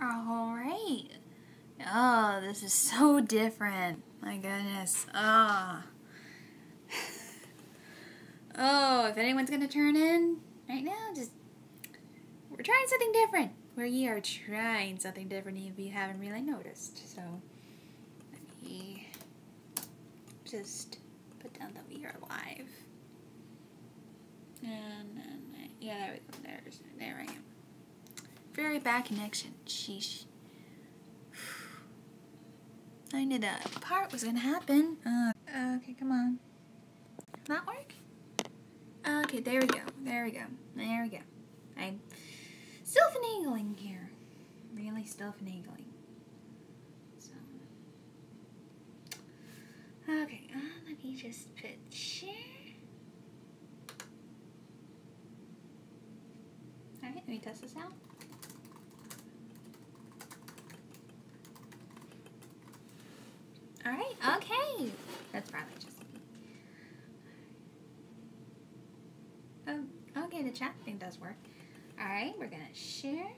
Alright. Oh, this is so different. My goodness. Oh. Oh, if anyone's gonna turn in right now, we're trying something different. We are trying something different if you haven't really noticed. So, let me just put down that we are live. And yeah, there we go. There I am. Very bad connection. Sheesh. I knew that part was gonna happen. Okay, come on. That work? Okay, there we go. There we go. There we go. I'm still finagling here. Really still finagling. So. Okay, let me just put share. Alright, let me test this out. Alright, okay. That's probably just me. Oh, okay, the chat thing does work. Alright, we're gonna share.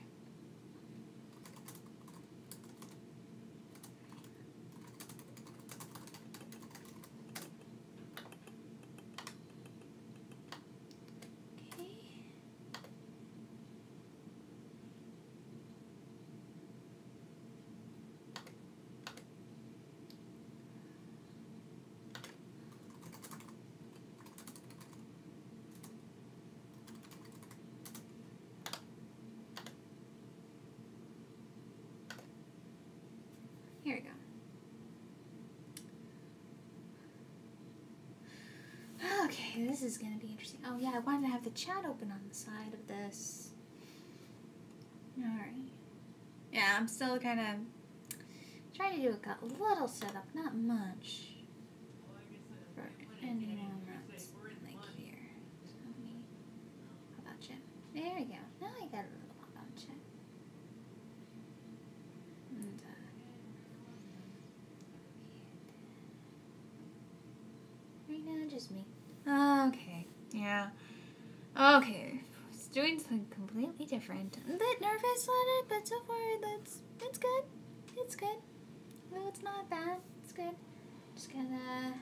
Here we go. Okay, this is going to be interesting. Oh yeah, I wanted to have the chat open on the side of this. Alright. Yeah, I'm still kind of trying to do a little setup, not much. For anyone that's like here. So how about chat? There we go. Now I got a little pop on chat. And, right now, just me. Okay. Yeah. Okay. It's doing something completely different. I'm a bit nervous on it, but so far it's good. It's good. No, it's not bad. It's good. Just gonna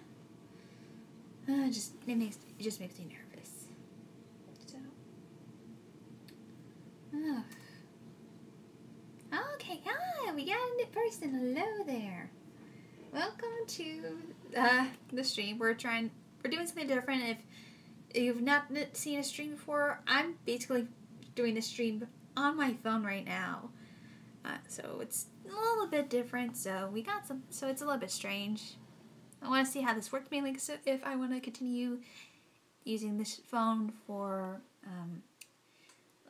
it just makes me nervous. So. Okay. We got a new person. Hello there. Welcome to the stream. We're doing something different. If you've not seen a stream before, I'm basically doing the stream on my phone right now. So it's a little bit different. So so it's a little bit strange. I want to see how this works mainly. So if I want to continue using this phone for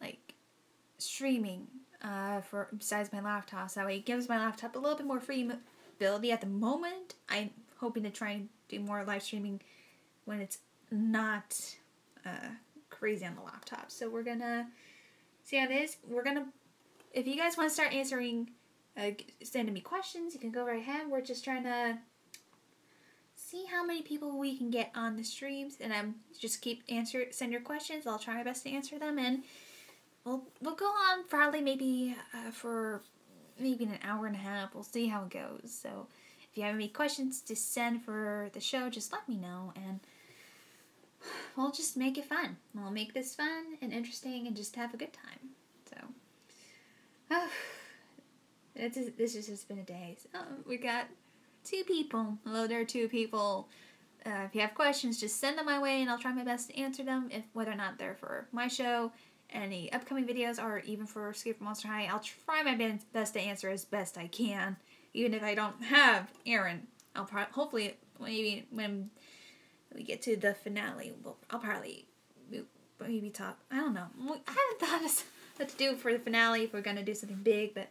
like streaming for besides my laptop, so that way it gives my laptop a little bit more free ability at the moment. I'm hoping to try and do more live streaming when it's not crazy on the laptop. So we're gonna see how it is. If you guys want to start answering, sending me questions, you can go right ahead. We're just trying to see how many people we can get on the streams, and just send your questions. I'll try my best to answer them, and we'll go on probably maybe for maybe an hour and a half. We'll see how it goes. So if you have any questions to send for the show, just let me know, and we'll just make it fun. We'll make this fun and interesting and just have a good time. So, this has just been a day. So, we got 2 people. Hello there, 2 people. If you have questions, just send them my way, and I'll try my best to answer them. Whether or not they're for my show, any upcoming videos, or even for Escape from Monster High, I'll try my best to answer as best I can. Even if I don't have Aaron, I'll hopefully maybe when we get to the finale, I'll probably maybe talk. I don't know. I haven't thought of what to do for the finale if we're gonna do something big, but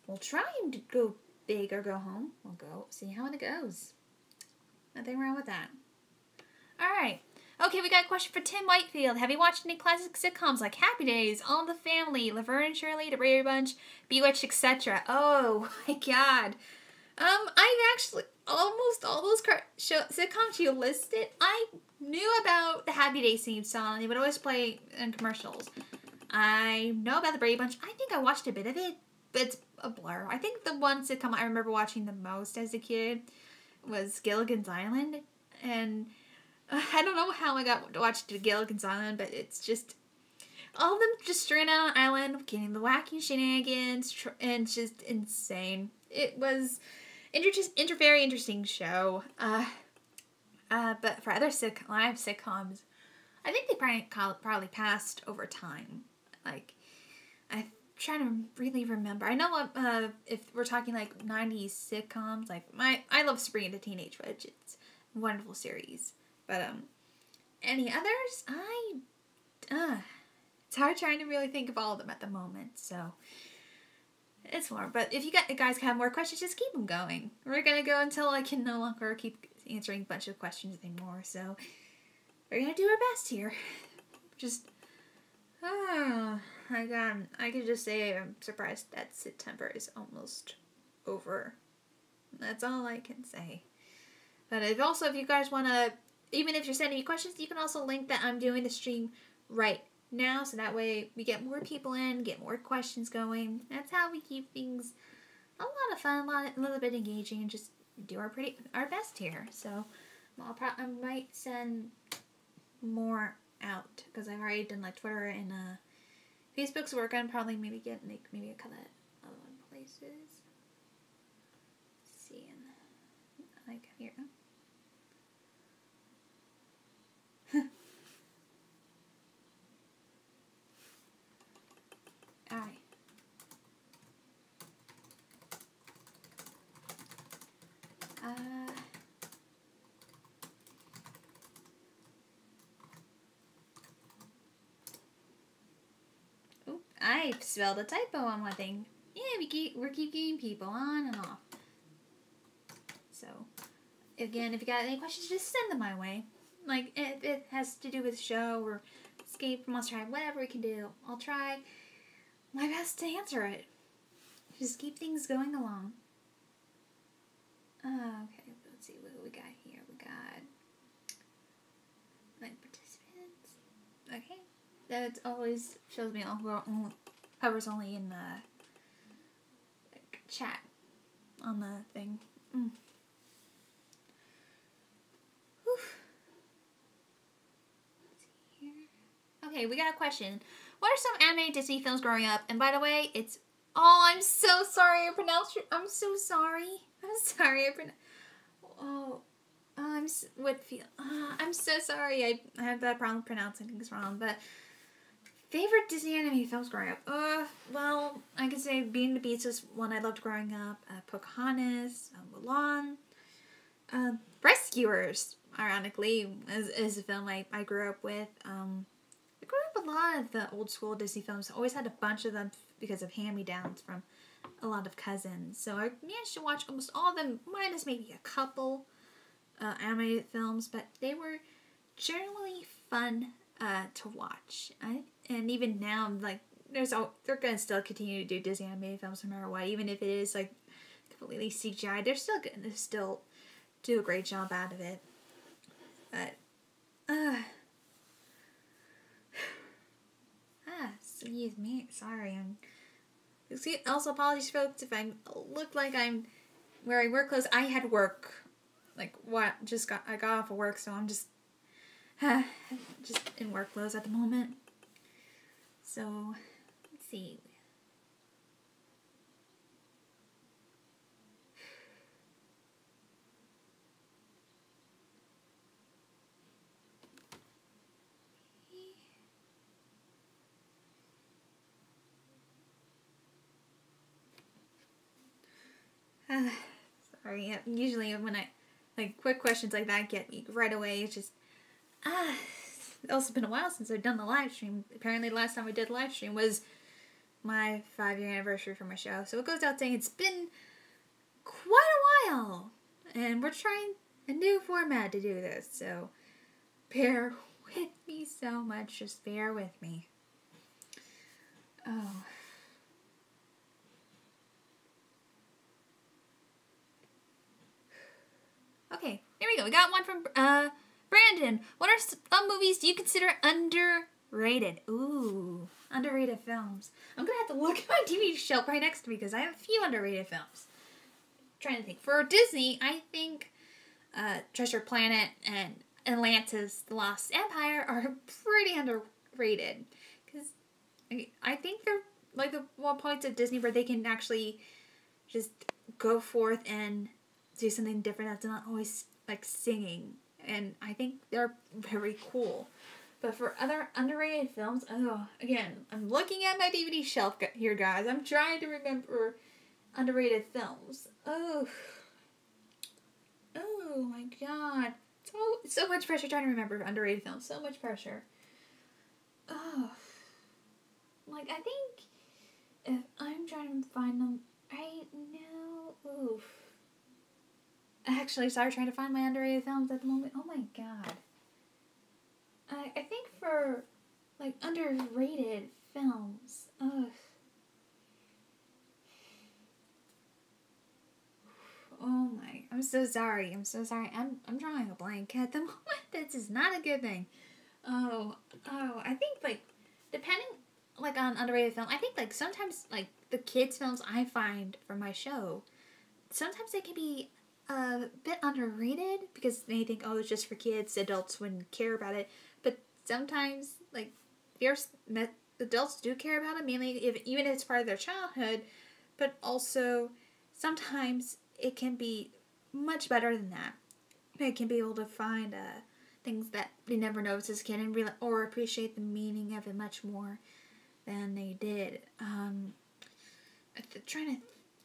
we'll try and go big or go home. We'll go see how it goes. Nothing wrong with that. All right. Okay, we got a question for Tim Whitefield. Have you watched any classic sitcoms like Happy Days, All in the Family, Laverne and Shirley, The Brady Bunch, Bewitched, etc.? Oh my God. I've actually almost all those sitcoms you listed. I knew about the Happy Days theme song. They would always play in commercials. I know about the Brady Bunch. I think I watched a bit of it. it's a blur. I think the one sitcom I remember watching the most as a kid was Gilligan's Island, and I don't know how I got to watch Gilligan's Island, but it's just all of them just stranded on an island, getting the wacky shenanigans, and just insane. It was very interesting show. But for other live sitcoms, I think they probably passed over time. Like, I'm trying to really remember. I know if we're talking like 90s sitcoms, like I love Sabrina the Teenage Witch. It's a wonderful series. But any others? It's hard trying to really think of all of them at the moment. So it's more. But if you guys have more questions, just keep them going. We're gonna go until I can no longer keep answering a bunch of questions anymore. So we're gonna do our best here. Just I could just say I'm surprised that September is almost over. That's all I can say. But if you guys want to, even if you're sending me questions, you can also link that I'm doing the stream right now, so that way we get more people in, get more questions going. That's how we keep things a lot of fun, a little bit engaging, and just do our best here. So I might send more out because I've already done like Twitter and Facebook, so we're gonna probably maybe get maybe a couple of other places. Let's see, like here. Alright. I spelled a typo on one thing. Yeah, we keep getting people on and off. So, again, if you got any questions, just send them my way. Like, if it has to do with the show or Escape from Monster High, whatever we can do, I'll try my best to answer it. Just keep things going along. Okay, let's see what we got here. We got like participants. Okay, that always shows me whoever's only in the chat on the thing. Okay, we got a question. What are some anime Disney films growing up? And by the way, it's... Oh, I'm so sorry I pronounced your... I'm so sorry. I'm sorry I pronounced... Oh, I'm so sorry. I have that problem pronouncing things wrong. But favorite Disney anime films growing up? Well, I could say Beauty and the Beast was one I loved growing up. Pocahontas, Mulan. Rescuers, ironically, is a film I grew up with. I grew up with a lot of the old school Disney films. I always had a bunch of them because of hand-me-downs from a lot of cousins. So I managed to watch almost all of them, minus maybe a couple animated films, but they were generally fun to watch. And even now, I'm like, they're going to still continue to do Disney animated films no matter what, even if it is like completely CGI. They're still going to still do a great job out of it. But, excuse me, sorry, also apologies folks if I look like I'm wearing work clothes. I had work, like I got off of work, so I'm just in work clothes at the moment. So, let's see. Sorry, usually when quick questions like that get me right away. It's just, it's also been a while since I've done the live stream. Apparently the last time I did a live stream was my 5-year anniversary for my show. So it goes out saying it's been quite a while. And we're trying a new format to do this. So bear with me so much. Just bear with me. Oh. Okay, here we go. We got one from Brandon. What are some movies do you consider underrated? underrated. Ooh, underrated films. I'm gonna have to look at my DVD shelf right next to me because I have a few underrated films. Trying to think. For Disney, I think Treasure Planet and Atlantis: The Lost Empire are pretty underrated. Because I think they're like the one points of Disney where they can actually just go forth and do something different that's not always like singing. And I think they're very cool. But for other underrated films, again, I'm looking at my DVD shelf here, guys. I'm trying to remember underrated films. Oh my god. So much pressure trying to remember underrated films. So much pressure. Oh. Like, I think if I'm trying to find them right now, oof. Actually, sorry, trying to find my underrated films at the moment. Oh my god. I think for, like, underrated films, oh my, I'm so sorry. I'm drawing a blank at the moment. This is not a good thing. I think, like, depending, like, on underrated film, I think, like, sometimes, like, the kids' films I find for my show, sometimes they can be a bit underrated because they think, oh, it's just for kids, adults wouldn't care about it. But sometimes, like, adults do care about it, mainly even if it's part of their childhood, but also sometimes it can be much better than that. They can be able to find things that they never noticed as a kid and or appreciate the meaning of it much more than they did.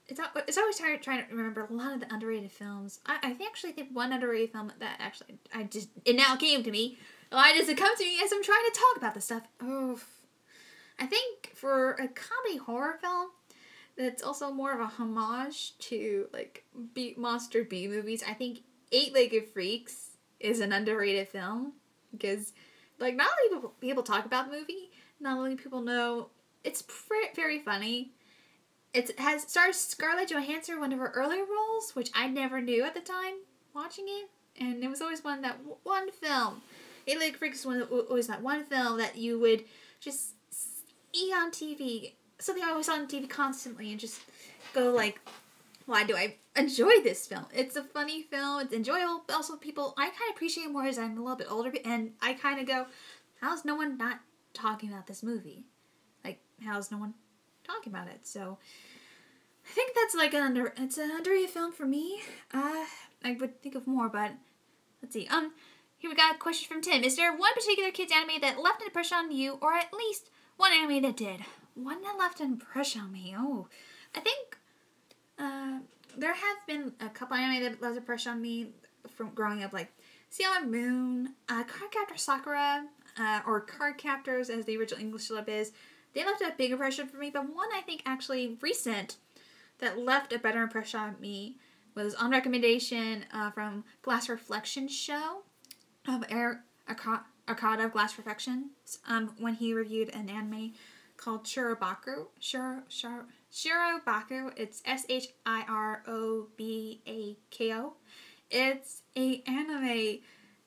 It's always hard trying to remember a lot of the underrated films. I actually think one underrated film that actually it now came to me. Why does it come to me as I'm trying to talk about this stuff? Oh, I think for a comedy horror film that's also more of a homage to like monster B movies, I think Eight-Legged Freaks is an underrated film because like not only people talk about the movie, not only people know it's very funny. It stars Scarlett Johansson, one of her earlier roles, which I never knew at the time watching it, and it was always one film. Eight-Legged Freaks was always that one film that you would just see on TV, something I always saw on TV constantly, and just go like, why do I enjoy this film? It's a funny film, it's enjoyable, but also I kind of appreciate it more as I'm a little bit older, and I kind of go, how's no one not talking about this movie? Like, how's no one talking about it? So I think that's like it's an underrated film for me. I would think of more, but let's see. Here we got a question from Tim. Is there one particular kids anime that left an impression on you, or at least one anime that did? One that left an impression on me. Oh, I think there have been a couple anime that left an impression on me from growing up, like Sailor Moon, Cardcaptor Sakura, or Cardcaptors as the original English dub is. They left a big impression for me, but one I think actually recent that left a better impression on me was on recommendation from Glass Reflection Show of Arcada of Glass Reflections when he reviewed an anime called Shirobaku. Shirobaku. It's Shirobako. It's an anime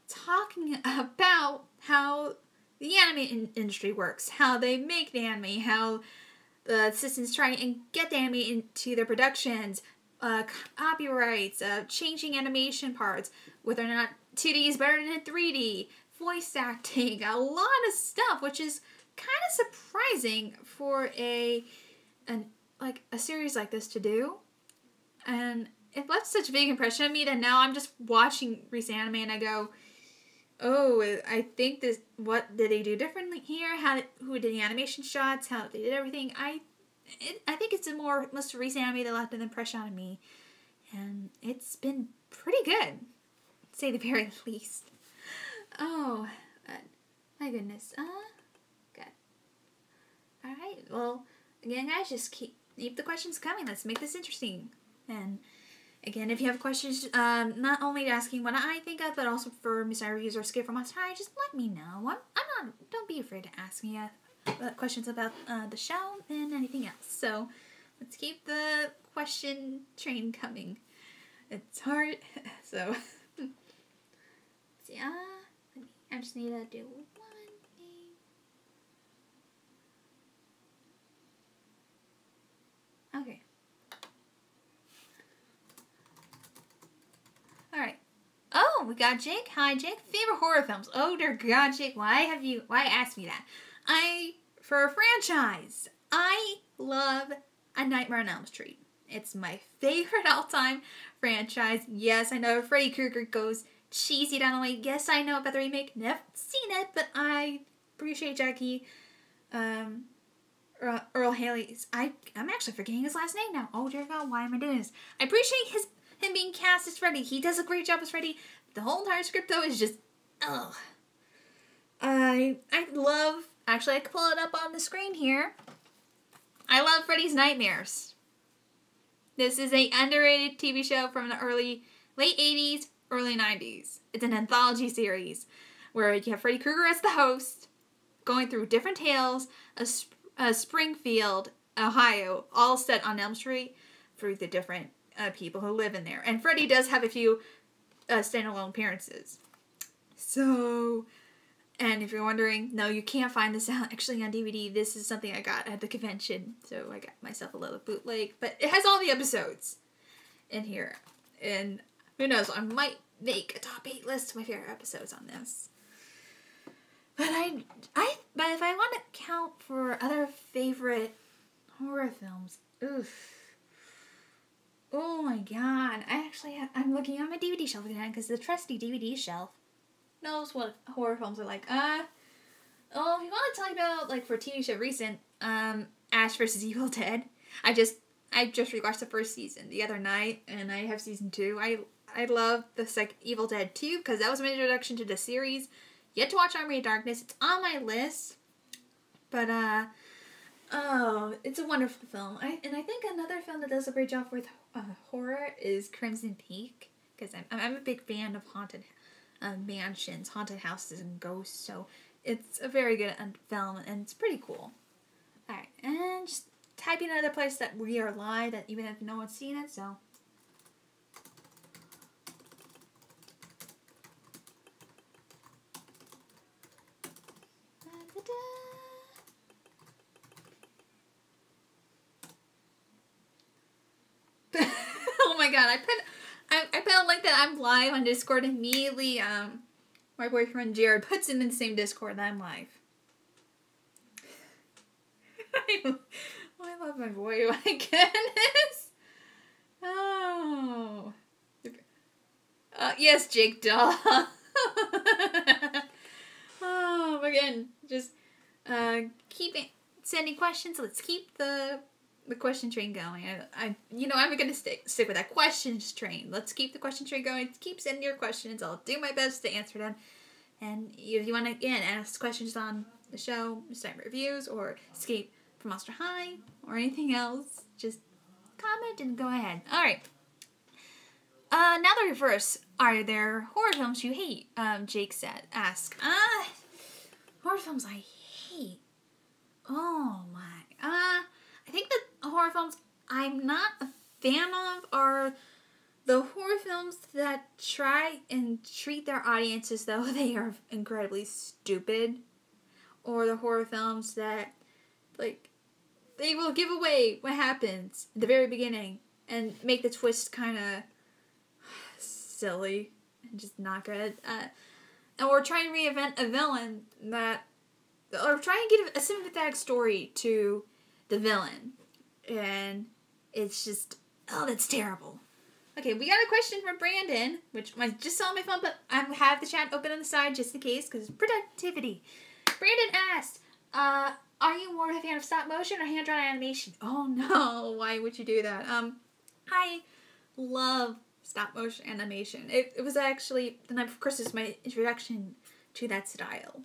talking about how the anime industry works, how they make the anime, how the assistants try and get the anime into their productions, copyrights, changing animation parts, whether or not 2D is better than 3D, voice acting, a lot of stuff, which is kind of surprising for a series like this to do. And it left such a big impression on me that now I'm just watching recent anime and I go, oh, I think what did they do differently here? Who did the animation shots? How they did everything? I think it's a most recent anime that left an impression on me, and it's been pretty good, to say the very least. Oh, my goodness. Good. All right. Well, again, guys, just keep the questions coming. Let's make this interesting. And again, if you have questions, not only asking what I think of, but also for Miss Reviews or Skip from Australia, just let me know. Don't be afraid to ask me questions about the show and anything else. So let's keep the question train coming. It's hard, so see. I just need to do one thing. Okay. Alright. Oh, we got Jake. Hi, Jake. Favorite horror films. Oh, dear God, Jake. Why ask me that? For a franchise, I love A Nightmare on Elm Street. It's my favorite all-time franchise. Yes, I know Freddy Krueger goes cheesy down the way. Yes, I know about the remake. Never seen it, but I appreciate Jackie Earl Haley's. I'm actually forgetting his last name now. Oh dear God, why am I doing this? I appreciate him being cast as Freddy. He does a great job as Freddy. The whole entire script though is just, ugh. I love. Actually, I can pull it up on the screen here. I love Freddy's Nightmares. This is a underrated TV show from the late 80s, early 90s. It's an anthology series where you have Freddy Krueger as the host, going through different tales of Springfield, Ohio, all set on Elm Street for the different people who live in there. And Freddy does have a few standalone appearances. So, and if you're wondering, no, you can't find this out actually on DVD. This is something I got at the convention. So I got myself a little bootleg. But it has all the episodes in here. And who knows, I might make a top 8 list of my favorite episodes on this. But but if I want to count for other favorite horror films, oof. Oh my God. I'm looking at my DVD shelf again because the trusty DVD shelf knows what horror films are like. Oh, if you want to talk about, like, for TV show recent, Ash vs. Evil Dead. I just rewatched the first season the other night, and I have season 2. I love the Evil Dead 2 because that was my introduction to the series. Yet to watch Army of Darkness. It's on my list, but oh, it's a wonderful film. I think another film that does a great job with horror is Crimson Peak, because I'm a big fan of haunted mansions, haunted houses, and ghosts. So it's a very good film, and it's pretty cool. All right, and just typing another place that we are live, that even if no one's seen it, so. Oh my God, I put a link that I'm live on Discord immediately. My boyfriend Jared puts it in the same Discord that I'm live. I love my boy. My goodness. Oh. Yes, Jake Doll. Oh, again, just keep sending questions. Let's keep the question train going. I'm gonna stick with that questions train. Let's keep the question train going. Keep sending your questions. I'll do my best to answer them. And if you want to, again, ask questions on the show, site reviews, or Escape from Monster High, or anything else, just comment and go ahead. Alright. Now the reverse. Are there horror films you hate? Jake ask. Horror films I hate. Oh my. I think the horror films I'm not a fan of are the horror films that try and treat their audience as though they are incredibly stupid. Or the horror films that, like, they will give away what happens at the very beginning and make the twist kind of silly and just not good. Or try and reinvent a villain or try and give a sympathetic story to the villain. And it's just, oh, that's terrible. Okay, we got a question from Brandon, which I just saw on my phone, but I have the chat open on the side just in case, because productivity. Brandon asked, are you more a fan of stop motion or hand-drawn animation? Oh no, why would you do that? I love stop motion animation. It was actually the night before Christmas my introduction to that style.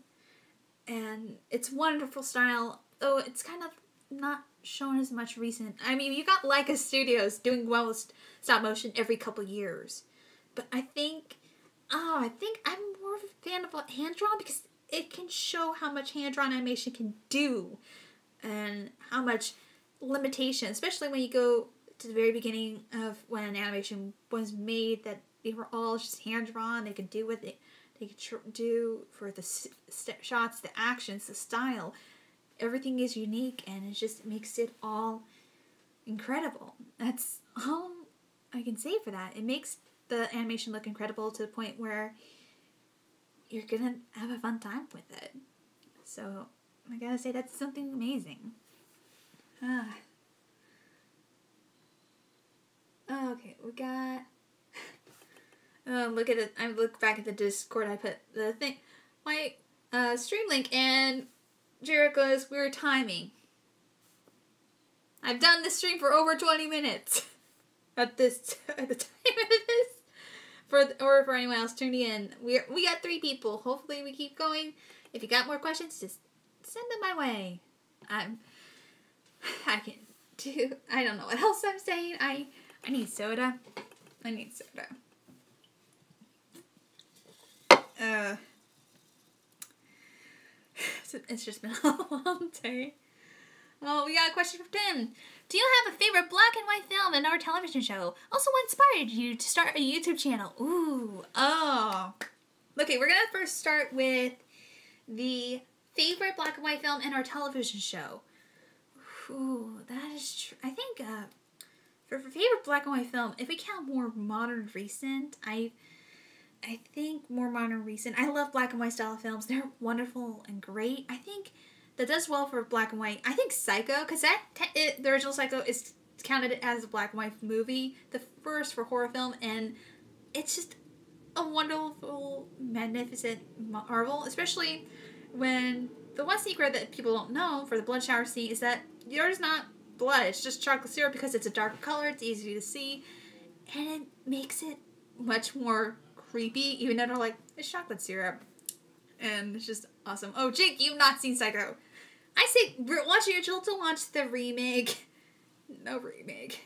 And it's wonderful style, though it's kind of not shown as much recent. I mean, you got Leica Studios doing well with stop motion every couple years. But I think I'm more of a fan of hand-drawn because it can show how much hand-drawn animation can do and how much limitation, especially when you go to the very beginning of when an animation was made, that they were all just hand-drawn. They could do what they could do for the shots, the actions, the style. Everything is unique, and it just makes it all incredible. That's all I can say for that. It makes the animation look incredible to the point where you're gonna have a fun time with it. So I gotta say that's something amazing. Okay, we got. Look at it. I look back at the Discord. I put the thing, my stream link, and Jericho's weird timing. I've done this stream for over 20 minutes at the time of this. For anyone else tuning in, we got 3 people. Hopefully we keep going. If you got more questions, just send them my way. I don't know what else I'm saying. I need soda. It's just been a long day. Oh, we got a question from Tim. Do you have a favorite black and white film and/or television show? Also, what inspired you to start a YouTube channel? Ooh, oh. Okay, we're gonna first start with the favorite black and white film and our television show. Ooh, that is true. I think for favorite black and white film, if we count more modern recent, I think more modern recent. I love black and white style films. They're wonderful and great. I think that does well for black and white. I think Psycho, because the original Psycho is counted as a black and white movie, the first for horror film, and it's just a wonderful, magnificent marvel, especially when the one secret that people don't know for the blood shower scene is that there's not blood, it's just chocolate syrup because it's a dark color, it's easy to see, and it makes it much more creepy, even though they're like, it's chocolate syrup. And it's just awesome. Oh, Jake, you've not seen Psycho. I say, watch your children watch the remake. No remake.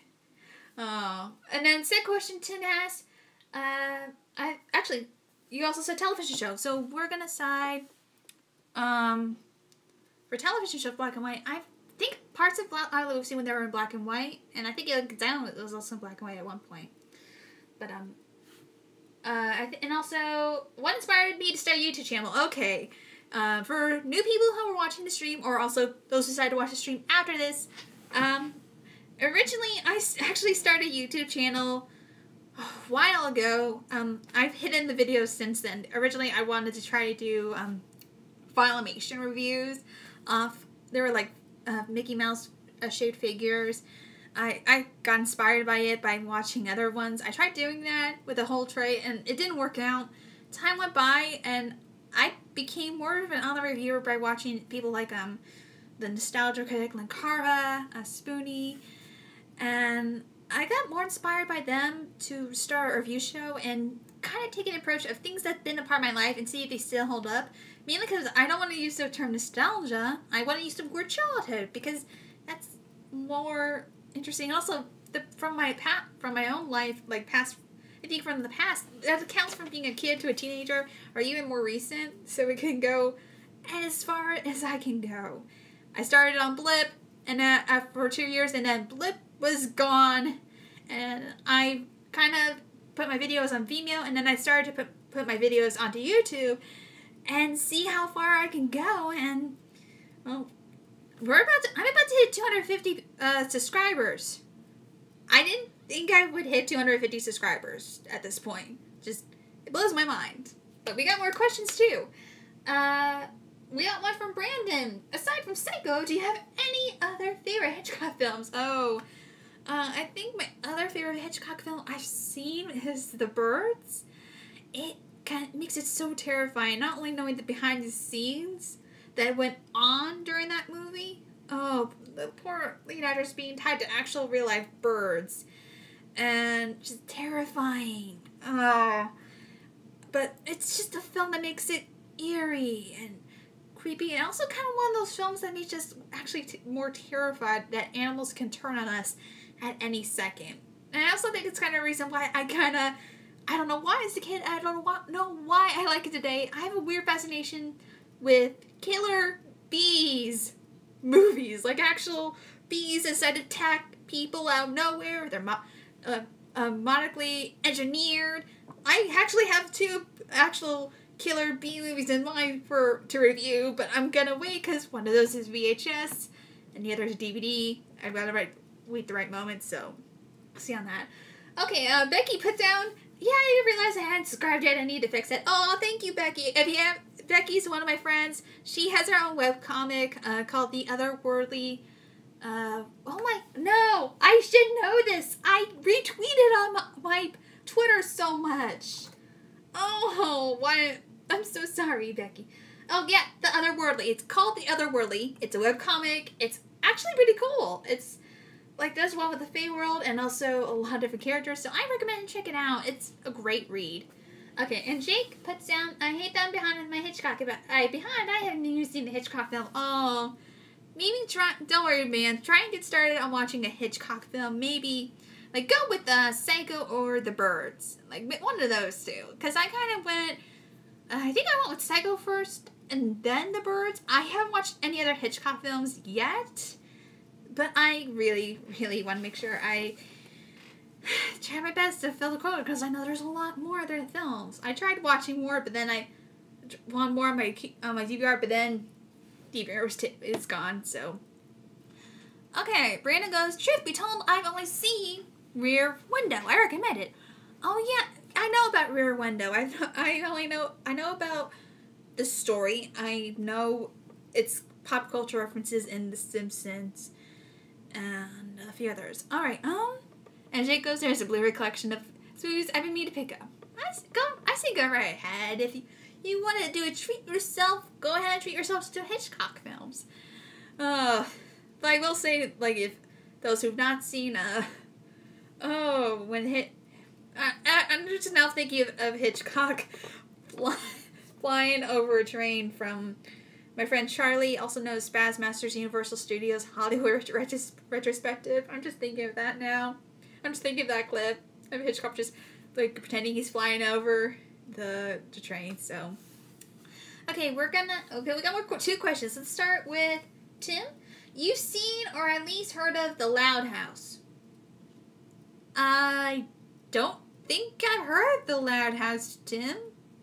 Oh. And then second question Tim asked, you also said television show, so we're gonna side, for television show black and white, I think parts of I Love Lucy when they were in black and white, and I think it was also black and white at one point. But, and also, what inspired me to start a YouTube channel? Okay, for new people who are watching the stream, or also those who decided to watch the stream after this, originally I actually started a YouTube channel a while ago. I've hidden the videos since then. Originally, I wanted to try to do Filmation reviews. They were like Mickey Mouse shaped figures. I got inspired by it by watching other ones. I tried doing that with a whole tray, and it didn't work out. Time went by, and I became more of an online reviewer by watching people like the nostalgia critic Linkara, Spoonie, and I got more inspired by them to start a review show and kind of take an approach of things that have been a part of my life and see if they still hold up. Mainly because I don't want to use the term nostalgia. I want to use the word childhood because that's more interesting. Also, from my own life, like past, I think from the past, that accounts from being a kid to a teenager, or even more recent. So we can go as far as I can go. I started on Blip, and for 2 years, and then Blip was gone, and I kind of put my videos on Vimeo, and then I started to put my videos onto YouTube, and see how far I can go. And well, I'm about to hit 250 subscribers. I didn't think I would hit 250 subscribers at this point. Just, it blows my mind. But we got more questions too. We got one from Brandon. Aside from Psycho, do you have any other favorite Hitchcock films? Oh, I think my other favorite Hitchcock film I've seen is The Birds. It kind of makes it so terrifying, not only knowing the behind the scenes that went on during that movie. Oh, the poor lead actors being tied to actual real life birds. And just terrifying. Oh. But it's just a film that makes it eerie and creepy, and also kind of one of those films that makes us actually more terrified that animals can turn on us at any second. And I also think it's kind of a reason why I don't know why as a kid, I don't know why I like it today. I have a weird fascination with killer bees movies, like actual bees that decide to attack people out of nowhere. They're monically engineered. I actually have 2 actual killer bee movies in mind to review, but I'm gonna wait because one of those is VHS and the other is DVD. I'd rather wait the right moment, so see on that. Okay, Becky put down, yeah, I didn't realize I hadn't subscribed yet. I need to fix it. Oh, thank you, Becky. If you have, Becky's one of my friends. She has her own webcomic called The Otherworldly. Oh my, no, I should know this. I retweeted on my Twitter so much. Oh, why? I'm so sorry, Becky. Oh, yeah, The Otherworldly. It's called The Otherworldly. It's a webcomic. It's actually pretty cool. It's, like, does well with the Fae world and also a lot of different characters, so I recommend check it out. It's a great read. Okay, and Jake puts down, I hate that I'm behind on my Hitchcock. I haven't even seen the Hitchcock film. Oh, maybe don't worry, man. Try and get started on watching a Hitchcock film. Maybe, like, go with Psycho or The Birds. Like, one of those two. Because I kind of went, I think I went with Psycho first and then The Birds. I haven't watched any other Hitchcock films yet. But I really, really want to make sure I try my best to fill the quota because I know there's a lot more other films. I tried watching more, but then I want more on my DVR, but then DVR is gone, so. Okay, Brandon goes, truth be told, I've only seen Rear Window. I recommend it. Oh yeah, I know about Rear Window. I know about the story. I know its pop culture references in The Simpsons and a few others. Alright, and Jake goes, there's a Blu-ray collection of movies I've been meaning to pick up. I say go right ahead. If you want to do a treat yourself, go ahead and treat yourself to Hitchcock films. But I will say, like, if those who've not seen, I'm just now thinking of Hitchcock flying over a train from my friend Charlie, also known as Spaz Masters Universal Studios Hollywood Retrospective. I'm just thinking of that now. I'm just thinking of that clip of Hitchcock just, like, pretending he's flying over the train, so. Okay, we got two questions. Let's start with Tim. You've seen or at least heard of The Loud House? I don't think I've heard The Loud House, Tim.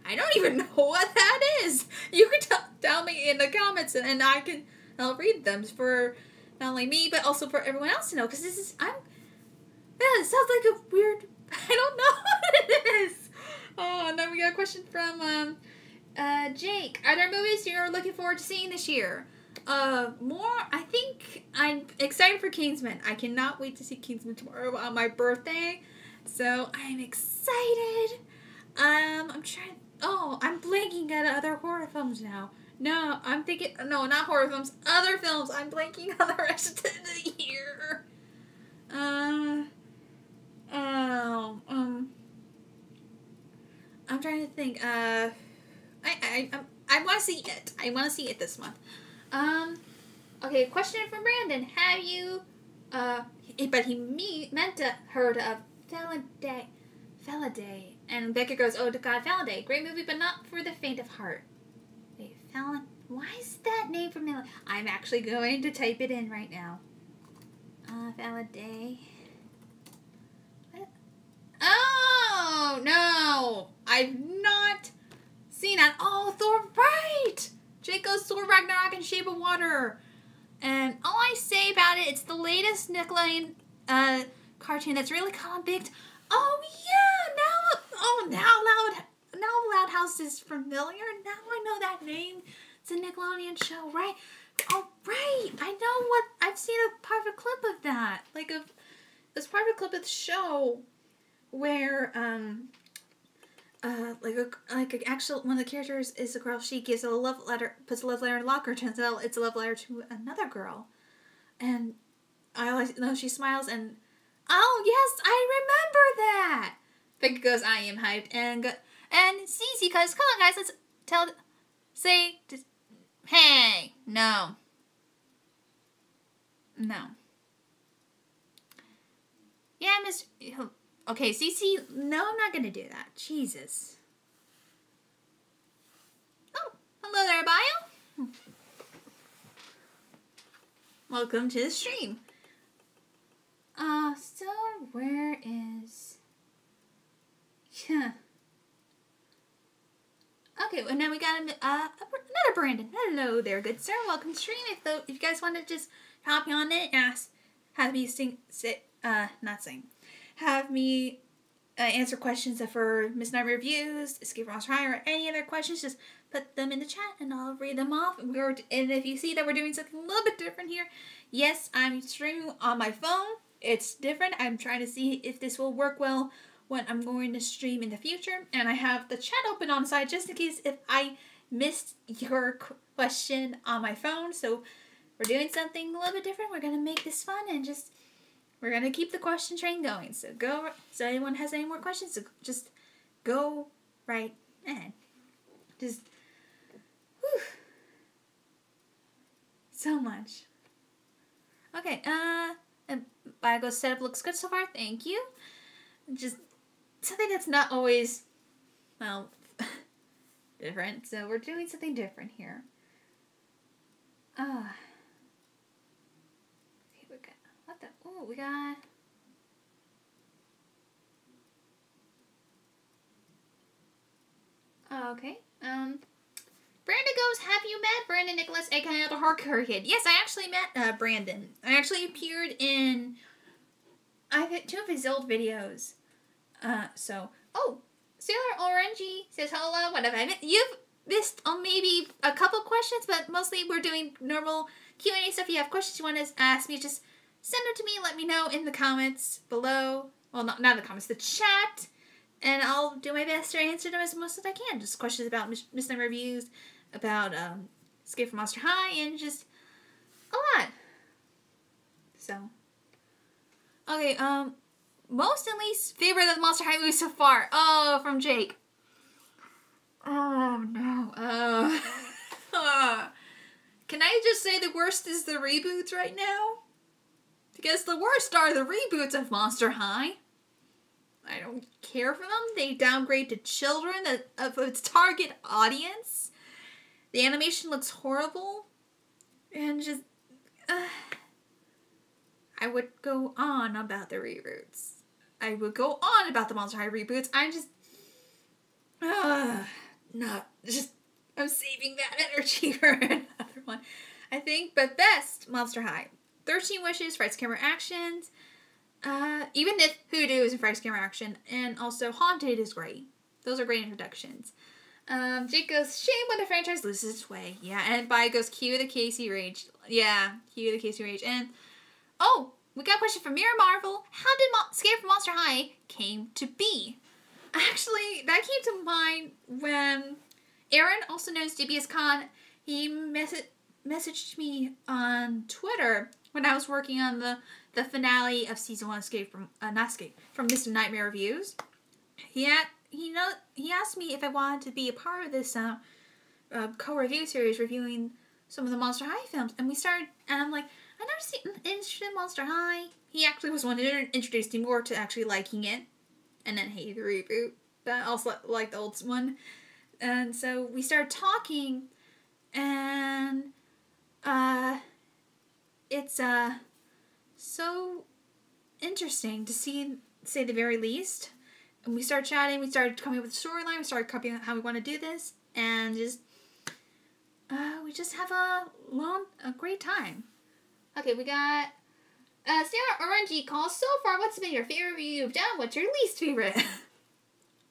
I don't even know what that is. You can tell me in the comments, and I'll read them for not only me but also for everyone else to know. Because it sounds like a weird. I don't know what it is. Oh, and then we got a question from Jake. Are there movies you're looking forward to seeing this year? I think I'm excited for Kingsman. I cannot wait to see Kingsman tomorrow on my birthday. So I'm excited. I'm blanking at other horror films now. No, not horror films, other films. I'm blanking on the rest of the year. I'm trying to think. I want to see it. I want to see it this month. Okay, question from Brandon. Have you, but he meant to heard of Feladay. And Becca goes, oh God, Feladay. Great movie, but not for the faint of heart. Wait, why is that name familiar? I'm actually going to type it in right now. Feladay. Oh, no. I've not seen that. Oh, Thor, right. Jake goes, Thor, Ragnarok, and Shape of Water. And all I say about it, it's the latest Nickelodeon cartoon that's really kind of big. Oh, yeah. Now Loud House is familiar. Now I know that name. It's a Nickelodeon show, right? Oh, right. I've seen a part of a clip of that. It's part of a clip of the show where, actual one of the characters is a girl. She gives a love letter, puts a love letter in a locker. Turns out it's a love letter to another girl, and I always know she smiles and, oh yes, I remember that. Vicky goes, I am hyped, and Cece goes, come on guys, let's hey, no. Yeah, Miss. Okay, Cece, no, I'm not gonna do that. Jesus. Oh, hello there, Bio. Welcome to the stream. So where is? Yeah. Okay, well now we got another Brandon. Hello there, good sir. Welcome to stream. If you guys want to just hop on it and ask have me have me answer questions for Miss Night Reviews, Escape from Monster High, or any other questions, just put them in the chat and I'll read them off. And if you see that we're doing something a little bit different here, yes, I'm streaming on my phone. It's different. I'm trying to see if this will work well when I'm going to stream in the future. And I have the chat open on the side just in case if I missed your question on my phone. So we're doing something a little bit different. We're going to make this fun and we're going to keep the question train going. So anyone has any more questions, so just go right ahead. Just, whew. So much. Okay, and Biogo's setup looks good so far. Thank you. Just something that's not always, well, different. So we're doing something different here. Okay, we got, what the, oh, we got, okay, Brandon goes, have you met Brandon Nicholas, aka the Hardcore Kid? Yes, I actually met Brandon. I actually appeared in, I think, 2 of his old videos. Oh, Sailor Orangey says hello. What have I missed? You've missed maybe a couple questions, but mostly we're doing normal Q&A stuff. If you have questions you want to ask me, just send them to me. Let me know in the comments below. Well, not in the comments, the chat. And I'll do my best to answer them as most as I can. Just questions about Miss Night Reviews, about Escape from Monster High, and just a lot. So, okay, most and least favorite of the Monster High movies so far. Oh, from Jake. Oh, no. Can I just say the worst is the reboots right now? Because the worst are the reboots of Monster High. I don't care for them. They downgrade to children of its target audience. The animation looks horrible. And just, I would go on about the reboots. I would go on about the Monster High reboots. I'm just, I'm saving that energy for another one. I think, but best, Monster High. 13 Wishes, Frights Camera Actions. Even if Hoodoo is in Frights Camera Action, and also Haunted is great. Those are great introductions. Jake goes, shame when the franchise loses its way. Yeah, and Bi goes, cue the Casey Rage. Yeah, cue the Casey Rage. And, oh, we got a question from Mira Marvel. How did Escape from Monster High came to be? Actually, that came to mind when Aaron, also known as DBS Khan, he messaged me on Twitter when I was working on the finale of season 1 from Mr. Nightmare Reviews. He asked me if I wanted to be a part of this co-review series reviewing some of the Monster High films, and I'm like, I never seen interested in Monster High. He actually was one who introduced me more to actually liking it, and then hated the reboot, but I also liked the old one. And so we started talking, and it's so interesting to see, say the very least. And we started chatting, we started coming up with a storyline, we started copying how we want to do this, and just we just have a great time. Okay, we got Sarah Orangey calls, so far, what's been your favorite review you've done? What's your least favorite?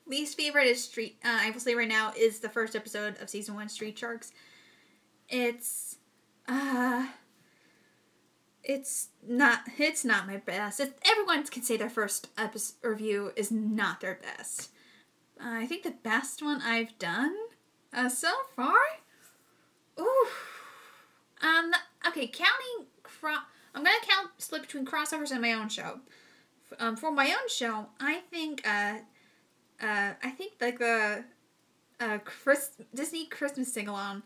Least favorite is I will say right now, is the first episode of season 1, Street Sharks. It's not my best. Everyone can say their first episode review is not their best. I think the best one I've done so far. Ooh. Okay, I'm gonna split between crossovers and my own show. For my own show, I think like the Disney Christmas sing-along,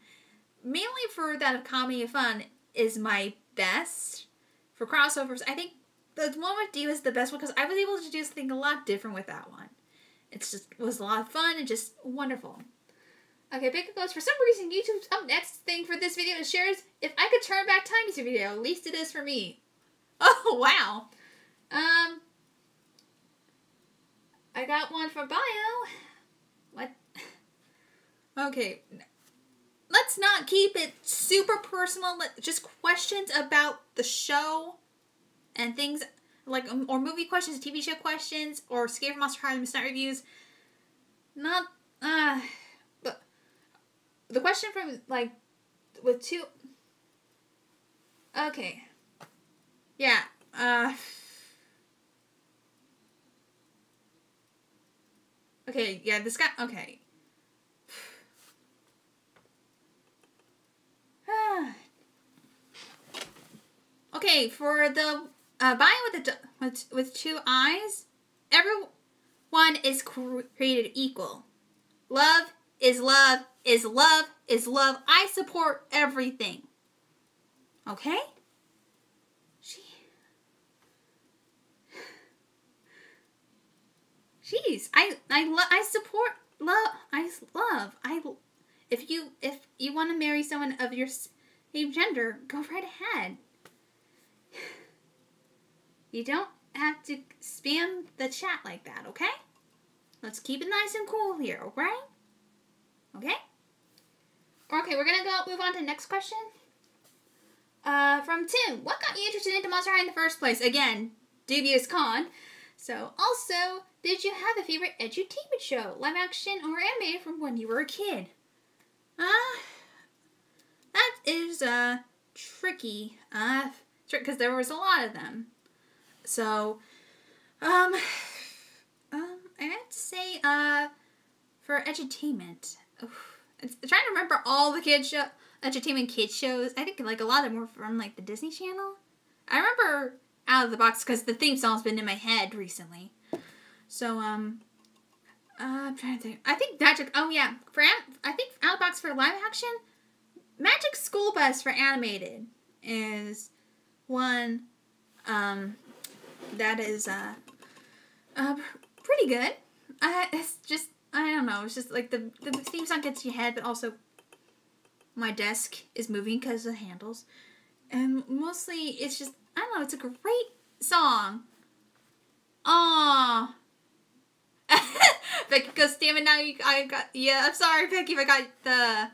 mainly for that of comedy and fun, is my best. For crossovers, I think the one with Diva is the best one because I was able to do something a lot different with that one. It was a lot of fun and just wonderful. Okay, Big goes, for some reason, YouTube's up next thing for this video is shares if I could turn back time music video. At least it is for me. Oh, wow. I got one for bio. What? Okay. Let's not keep it super personal. Just questions about the show and things like, or movie questions, TV show questions, or Escape from Monster High Midnight reviews. Not, but the question from, like, with two, okay, yeah, okay, yeah, this guy, okay. Okay, for the Bio with two eyes, everyone is created equal. Love is love is love is love. I support everything. Okay? Jeez, I support love. If you want to marry someone of your same gender, go right ahead. You don't have to spam the chat like that, okay? Let's keep it nice and cool here, okay? Okay? Okay, we're gonna move on to the next question. From Tim, what got you interested into Monster High in the first place? Again, dubious con. So, also, did you have a favorite edutainment show, live action or animated from when you were a kid? That is, tricky. Because there was a lot of them. So, I have to say, for edutainment, I'm trying to remember all the edutainment kids shows. I think, like, a lot of them were from, like, the Disney Channel. I remember Out of the Box because the theme song's been in my head recently. So, I'm trying to think. I think Magic, I think Out of the Box for live action, Magic School Bus for animated is one, that is, pretty good. It's just, I don't know, it's just like the theme song gets to your head, but also my desk is moving because of the handles. And mostly, it's just, I don't know, it's a great song. Aww. Becky goes, damn it, now I'm sorry, Becky, if I got the,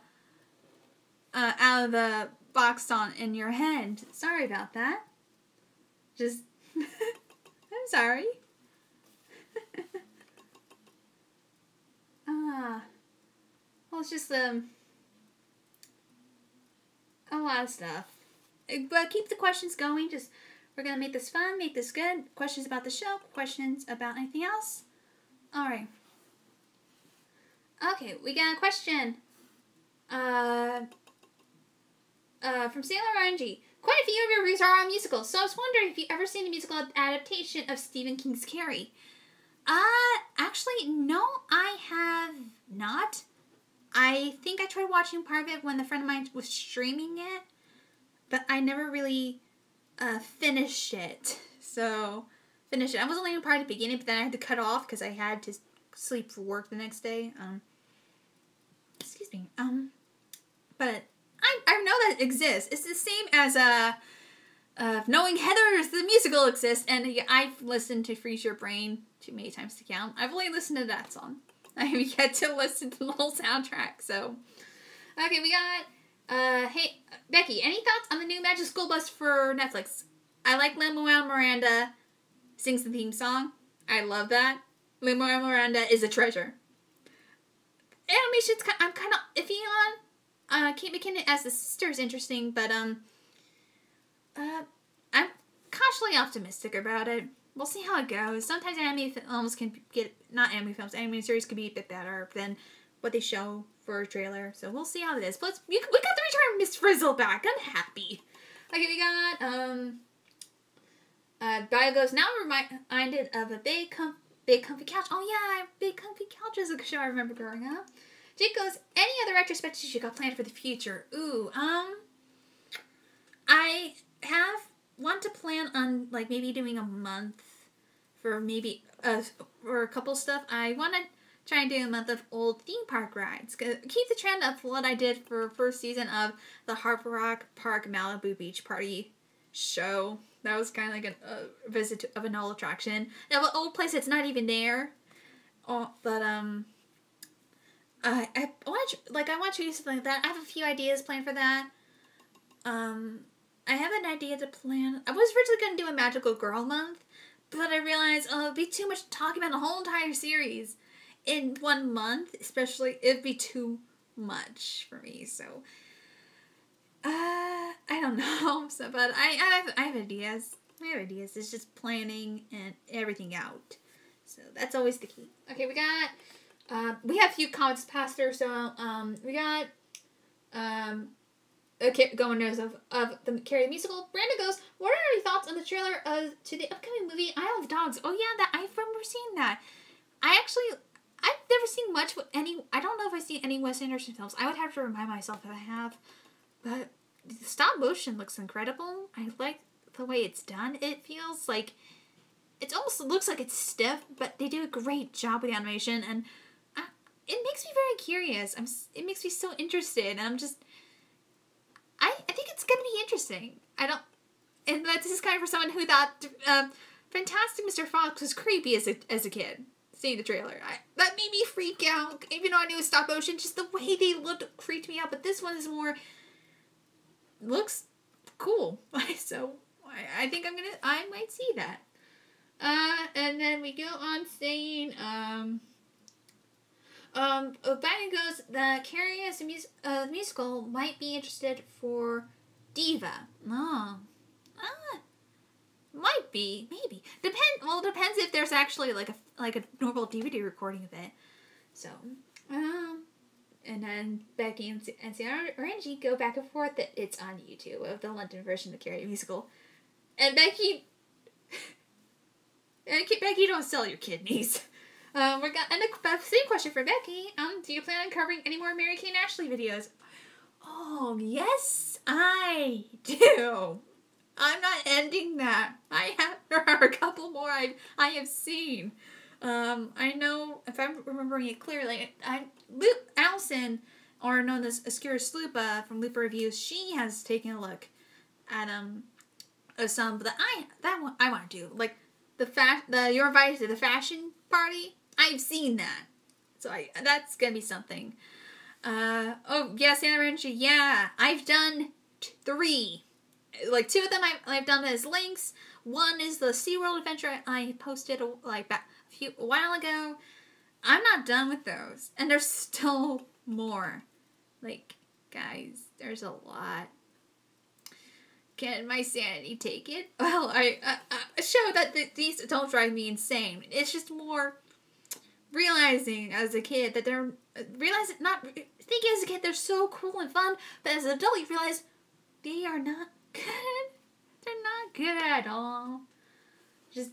Out of the Box song in your head. Sorry about that. Just, I'm sorry. Well, it's just, a lot of stuff. But keep the questions going. We're gonna make this fun, make this good. Questions about the show, questions about anything else. Alright. Okay, we got a question. From Sailor RNG. Quite a few of your reviews are on musicals, so I was wondering if you ever seen a musical adaptation of Stephen King's Carrie. Actually, no, I have not. I think I tried watching part of it when a friend of mine was streaming it, but I never really, finished it. So, I was only in part at the beginning, but then I had to cut off because I had to sleep for work the next day. Excuse me. But I know that it exists. It's the same as, knowing Heather's the musical exists, and I've listened to Freeze Your Brain too many times to count. I've only listened to that song. I have yet to listen to the whole soundtrack, so. Okay, we got, hey, Becky, any thoughts on the new Magic School Bus for Netflix? I like Lin-Manuel Miranda sings the theme song. I love that. Lin-Manuel Miranda is a treasure. Animation's I'm kind of iffy on. Kate McKinnon as the sister is interesting, but, I'm cautiously optimistic about it. We'll see how it goes. Sometimes animated films can animated series can be a bit better than what they show for a trailer. So we'll see how it is. But we got the return of Miss Frizzle back. I'm happy. Okay, we got, Bio goes, now reminded of a Big Comfy Couch. Oh yeah, Big Comfy Couch is a show I remember growing up. Jake goes, any other retrospectives you got planned for the future? Ooh, I want to plan on, like, maybe doing a month for maybe, for a couple stuff. I want to try and do a month of old theme park rides. Keep the trend of what I did for first season of the Harbor Rock Park Malibu Beach Party show. That was kind of like a visit of an old attraction. Now, an old place that's not even there. Oh, but, I want to do something like that. I have a few ideas planned for that. I I have an idea to plan. I was originally going to do a Magical Girl month, but I realized, oh, it'd be too much talking about the whole entire series in 1 month, especially, it'd be too much for me, so, I don't know, so, but I have ideas. I have ideas. It's just planning and everything out. So that's always the key. Okay, we have a few comments passed through, so, we got, governors of the Carrie musical. Brandon goes, what are your thoughts on the trailer to the upcoming movie Isle of Dogs? Oh yeah, I remember seeing that. I've never seen much with I don't know if I've seen any Wes Anderson films. I would have to remind myself if I have. But the stop motion looks incredible. I like the way it's done. It feels like, it almost looks like it's stiff, but they do a great job with the animation. And it makes me very curious. It makes me so interested. And I'm just, I think it's going to be interesting. And this is kind of for someone who thought Fantastic Mr. Fox was creepy as a kid. Seeing the trailer, that made me freak out. Even though I knew it was stop motion, just the way they looked creeped me out. But this one is more, looks cool. So I think I might see that. And then we go on saying, O'Brien goes, the Carrie as a musical might be interested for Diva. Oh. Might be, maybe. Depends if there's actually like a normal DVD recording of it. So, and then Becky and Sarah Orange go back and forth that it's on YouTube of the London version of the Carrie musical. And Becky don't sell your kidneys. And the same question for Becky. Do you plan on covering any more Mary Kate and Ashley videos? Oh, yes, I do. I'm not ending that. There are a couple more I have seen. I know, if I'm remembering it clearly, Allison, or known as Oscurus Lupa from Lupa Reviews, she has taken a look at some that I want to do. Like You're Invited to the Fashion Party. I've seen that. So that's gonna be something. Oh yes, Anna Ranch, yeah. I've done 3. Like 2 of them I've done as links. One is the SeaWorld adventure I posted a while ago. I'm not done with those. And there's still more. Like, guys, there's a lot. Can my sanity take it? Well, I show that these don't drive me insane. It's just more realizing as a kid that thinking as a kid they're so cool and fun, but as an adult you realize they are not good. They're not good at all. Just,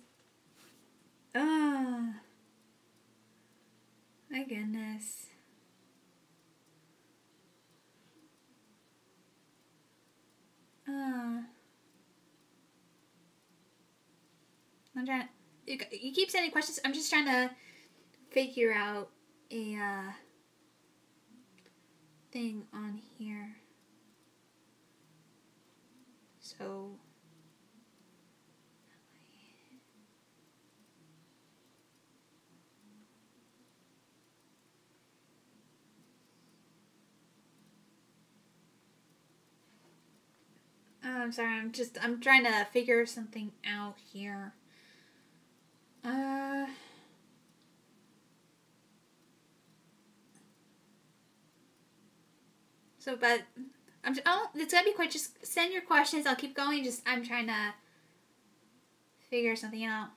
my goodness. I'm trying to, you keep sending questions. I'm just trying to figure out a thing on here. So I'm sorry, I'm trying to figure something out here. But it's gonna be quick. Just send your questions. I'll keep going. I'm trying to figure something out.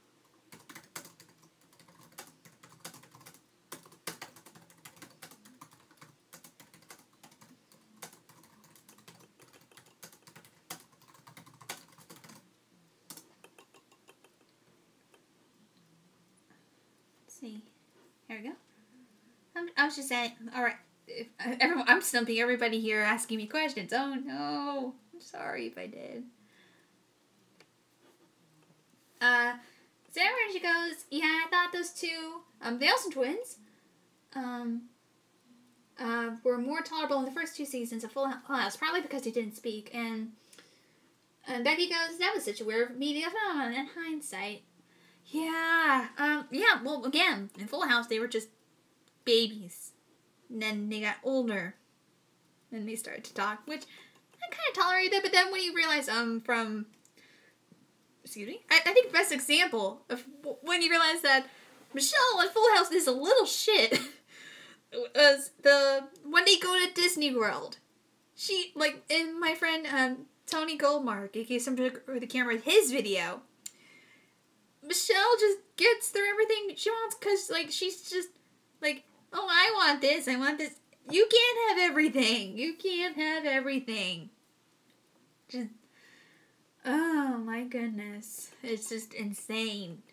Let's see. Here we go. I was just saying. All right. I'm stumping everybody here asking me questions. Oh no. I'm sorry if I did. Sarah Energy goes, yeah, I thought those 2, the Olsen twins, were more tolerable in the first 2 seasons of Full House, probably because they didn't speak. And Becky goes, that was such a weird media phenomenon in hindsight. Yeah, well, again, in Full House, they were just babies. And then they got older. And they started to talk, which I kind of tolerated it, but then when you realize, from, excuse me, I think the best example of when you realize that Michelle on Full House is a little shit was when they go to Disney World. She, like, in my friend, Tony Goldmark, aka Somebody with the Camera, his video, Michelle just gets through everything she wants because, like, she's just, like, oh, I want this, I want this. You can't have everything. You can't have everything. Just, oh my goodness. It's just insane.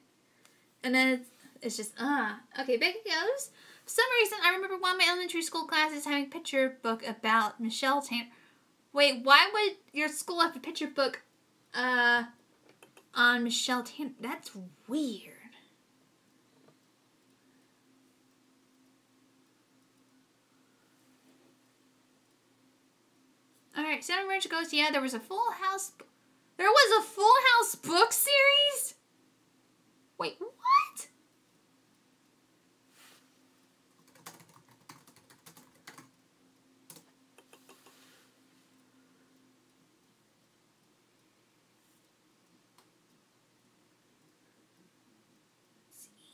And then it's just, okay, Becky goes. For some reason, I remember one of my elementary school classes having a picture book about Michelle Tanner. Wait, why would your school have a picture book, on Michelle Tanner? That's weird. Alright, Santa Rich goes, yeah, there was a Full House... There was a Full House book series? Wait, what?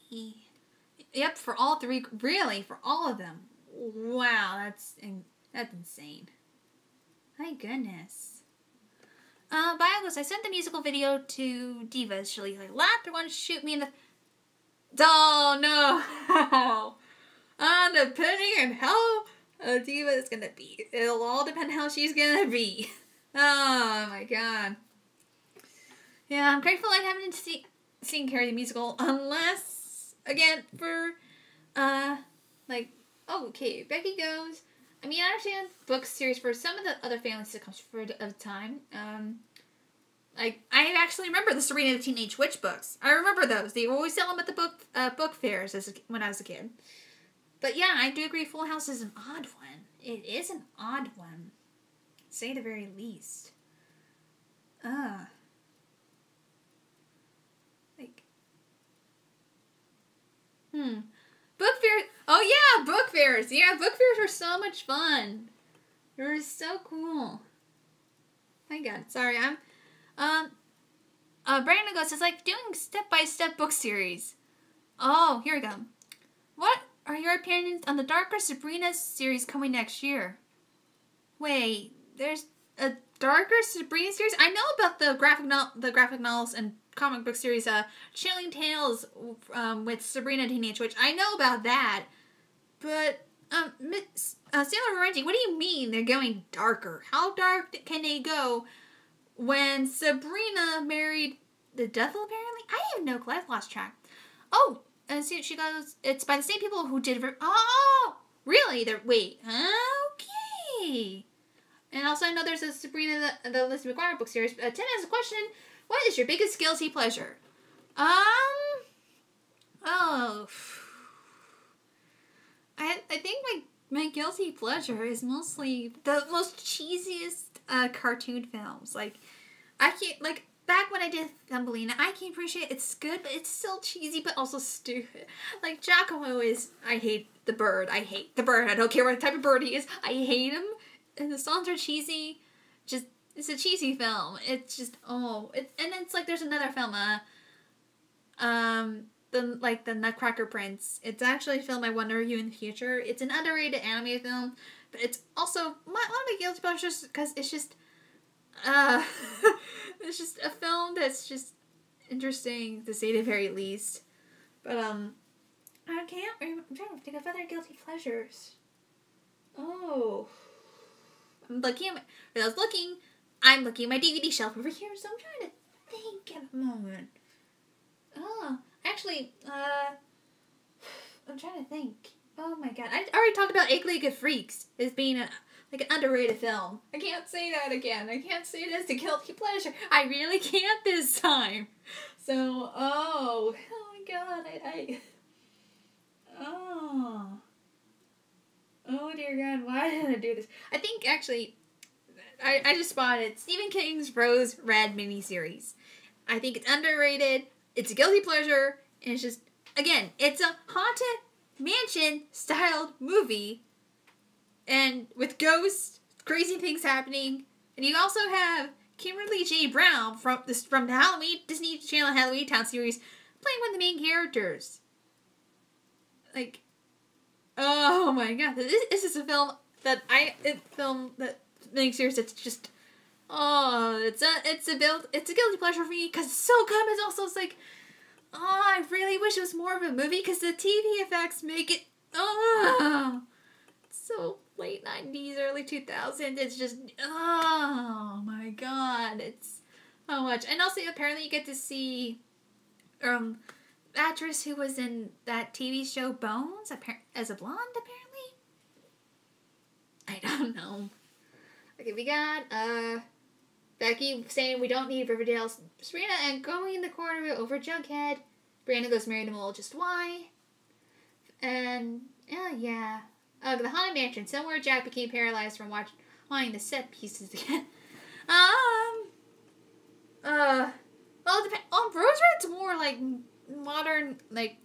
See. Yep, for all three. Really, for all of them. Wow, that's insane. My goodness. Bios, I sent the musical video to Divas. She'll either laugh or want to shoot me in the... Oh, no. Depending on how a diva is gonna be. It'll all depend how she's gonna be. Oh, my God. Yeah, I'm grateful I haven't seen Carrie the musical, unless, again, for, like, oh, okay, Becky goes... I mean, I understand book series for some of the other family sitcoms for a time. Like, I actually remember the Serena the Teenage Witch books. I remember those. They always sell them at the book fairs when I was a kid. But yeah, I do agree Full House is an odd one. It is an odd one. To say the very least. Like. Book fairs. Oh yeah, book fairs. Yeah, book fairs were so much fun. They were so cool. My God, sorry, Brandon goes, it's like doing step-by-step book series. Oh, here we go. What are your opinions on the Darker Sabrina series coming next year? Wait, there's a Darker Sabrina series? I know about the graphic novels and comic book series, Chilling Tales, with Sabrina Teenage Witch. I know about that. But, Sailor Renji, what do you mean they're going darker? How dark can they go when Sabrina married the devil, apparently? I have no clue. I've lost track. Oh, and see, she goes, it's by the same people who did... Oh, really? Wait. Okay. And also, I know there's a Sabrina, the Lizzie McGuire book series. Tim has a question. What is your biggest guilty pleasure? Oh... I think my guilty pleasure is mostly the most cheesiest cartoon films. Like, I can't, like, back when I did Thumbelina, I can appreciate it's good, but it's still cheesy, but also stupid. Like, Giacomo is, I hate the bird. I hate the bird. I don't care what type of bird he is. I hate him. And the songs are cheesy. Just, it's a cheesy film. It's just, and it's like, there's another film, the Nutcracker Prince. It's actually a film I want to review in the future. It's an underrated anime film, but it's also one of my guilty pleasures because it's just, it's just a film that's just interesting to say the very least. But I can't remember. I'm trying to think of other guilty pleasures. Oh, I'm looking at my DVD shelf over here, so I'm trying to think at a moment. Oh. Actually, I'm trying to think. Oh my God. I already talked about Egg League of Freaks as being an underrated film. I can't say that again. I can't say it as a guilty pleasure. I really can't this time. So, oh my God. Oh dear God, why did I do this? I think actually, I just spotted Stephen King's Rose Red miniseries. I think it's underrated. It's a guilty pleasure, and it's just, again, it's a haunted mansion-styled movie, and with ghosts, crazy things happening, And you also have Kimberly J. Brown from the Halloween Disney Channel Halloween Town series playing one of the main characters. Like, oh my god, this is a film that miniseries that's just, oh, it's a guilty pleasure for me because it's so good. It's also like, oh, I really wish it was more of a movie because the TV effects make it, oh, so late 90s, early 2000s. It's just, oh my god, it's so much. And also, apparently, you get to see actress who was in that TV show Bones as a blonde, apparently. I don't know. Okay, we got Becky saying we don't need Riverdale's Serena and going in the corner over Jughead. Brianna goes marry the mole, just why? And yeah. The Haunted Mansion, somewhere Jack became paralyzed from watching the set pieces again. Well, Rose Red's more like modern, like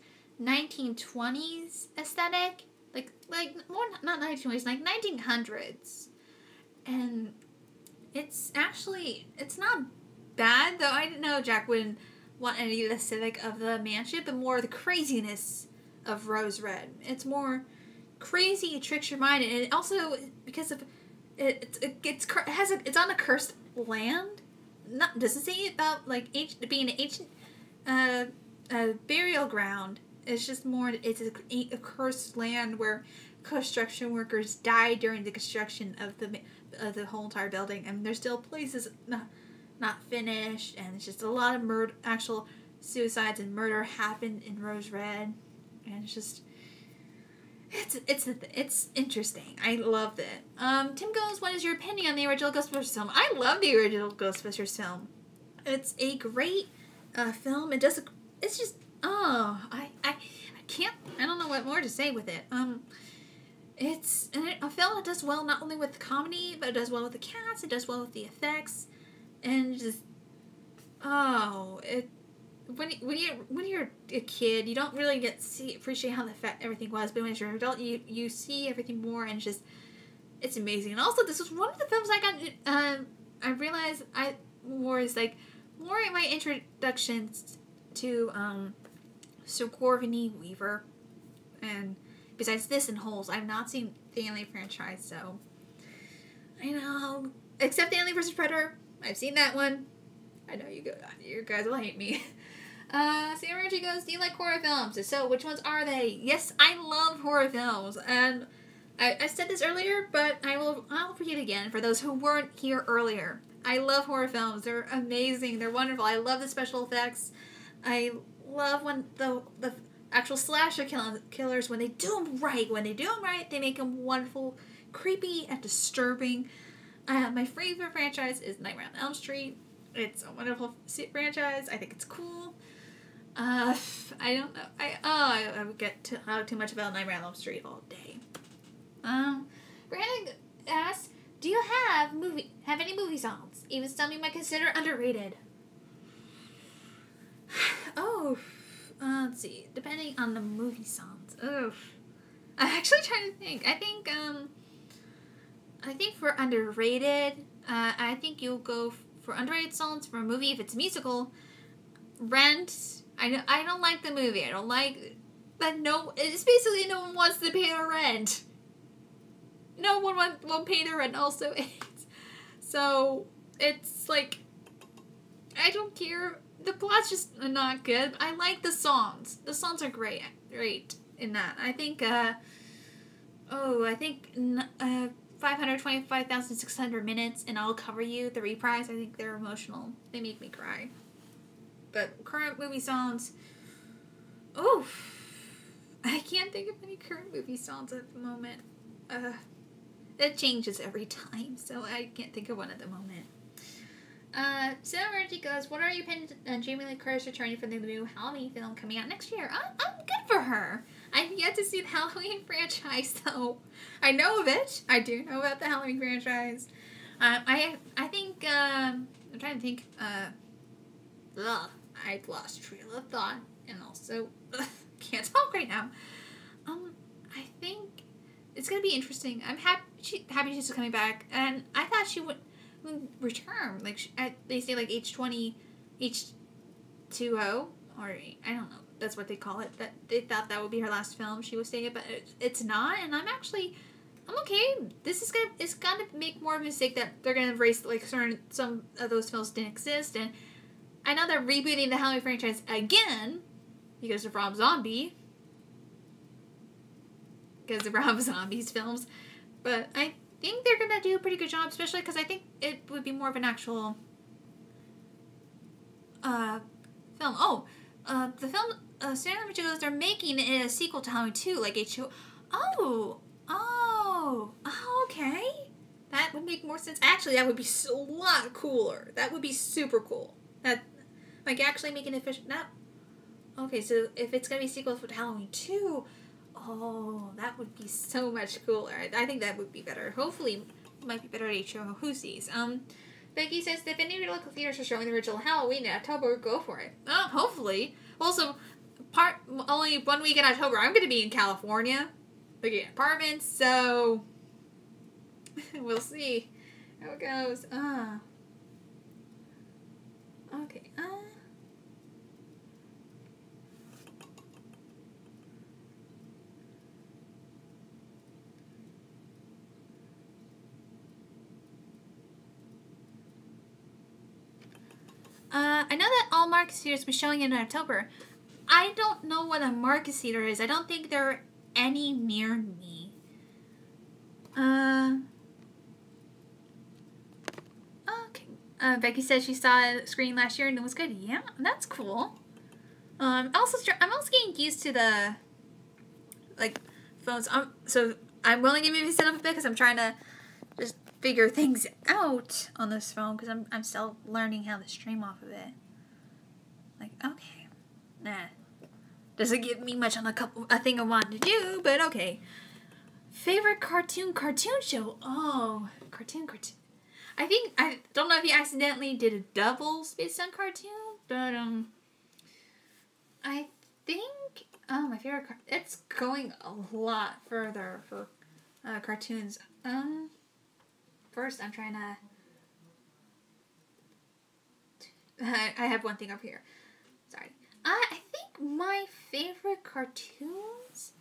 1920s aesthetic, like more not 1920s, like 1900s, and it's not bad though. I didn't know Jack wouldn't want any of the aesthetic of the mansion, but more the craziness of Rose Red. It's more crazy, it tricks your mind, and it also because of it's on a cursed land. Doesn't say about like being an ancient burial ground. It's just more. It's a cursed land where construction workers died during the construction of the whole entire building, and there's still places not finished, and it's just a lot of actual suicides and murder happened in Rose Red, and it's just. It's interesting. I loved it. Tim goes, what is your opinion on the original Ghostbusters film? I love the original Ghostbusters film. It's a great film. It's just, I can't, I don't know what more to say with it. It's a film that does well not only with the comedy, but it does well with the cast, it does well with the effects, and just, when you're a kid, you don't really appreciate how everything was, but when you're an adult, you see everything more, and it's amazing. And also, this was one of the films I realized was like more in my introductions to Sigourney Weaver, and besides this and Holes, I've not seen the Alien franchise, so I know, except Alien vs. Predator, I've seen that one. I know you guys will hate me. Sam Reggie goes, do you like horror films? If so, which ones are they? Yes, I love horror films, and I said this earlier, but I'll repeat it again for those who weren't here earlier. I love horror films. They're amazing. They're wonderful. I love the special effects. I love when the actual slasher killers, when they do them right. When they do them right, they make them wonderful, creepy, and disturbing. My favorite franchise is Nightmare on Elm Street. It's a wonderful franchise. I think it's cool. I don't know. I would get too much about Nightmare on Elm Street all day. Brandon asks, do you have any movie songs? Even some you might consider underrated. Let's see. Depending on the movie songs. I'm actually trying to think. I think for underrated, I think you'll go for underrated songs for a movie if it's musical. Rent. I don't like the movie. I don't like that. It's basically no one wants to pay their rent. No one won't pay their rent. Also, so it's like I don't care. The plot's just not good. I like the songs. The songs are great in that. I think. 525,600 minutes and I'll Cover You, the reprise. I think they're emotional. They make me cry. But current movie songs, I can't think of any current movie songs at the moment. It changes every time, so I can't think of one at the moment. Sarah Reggie goes, what are your opinions on Jamie Lee Curtis returning for the new Halloween film coming out next year? I'm good for her. I've yet to see the Halloween franchise, though. I know of it. I do know about the Halloween franchise. I think, I'm trying to think, I've lost trail of thought, and also, can't talk right now. I think it's gonna be interesting. I'm happy she's coming back, and I thought she return. Like, they say, like, H20, H2O, or I don't know. That's what they call it. That they thought that would be her last film. She was saying it, but it's not. And I'm okay. It's gonna make more of a mistake that they're gonna erase, like, some of those films didn't exist. And I know they're rebooting the Halloween franchise again because of Rob Zombie. Because of Rob Zombie's films. But I think they're gonna do a pretty good job, especially because I think it would be more of an actual film. Oh, the film Stanley Mitchell, they're making a sequel to Halloween 2, like H2O. Oh, okay. That would make more sense. Actually, that would be a lot cooler. That would be super cool. That, like, actually making it official. Okay, so if it's gonna be a sequel to Halloween 2, oh, that would be so much cooler. I think that would be better. Hopefully, it might be better at H2O. Who sees? Becky says, if any of your local theaters are showing the original Halloween in October, go for it. Oh, hopefully. Also, only 1 week in October, I'm going to be in California, looking at apartments, so we'll see how it goes. Okay. I know that all Marcus theaters will be showing in October. I don't know what a Marcus theater is. I don't think there are any near me. Okay. Becky says she saw a screen last year and it was good. Yeah, that's cool. I'm also getting used to the, like, phones. So I'm willing to maybe set up a bit because I'm trying to just figure things out on this phone because I'm still learning how to stream off of it. Like, okay, doesn't give me much on a thing I want to do, but okay. Favorite cartoon show? Oh, cartoon. I don't know if you accidentally did a double based on cartoon, but I think my favorite it's going a lot further for cartoons. First, I'm trying to. I have one thing up here. Sorry. I think my favorite cartoons.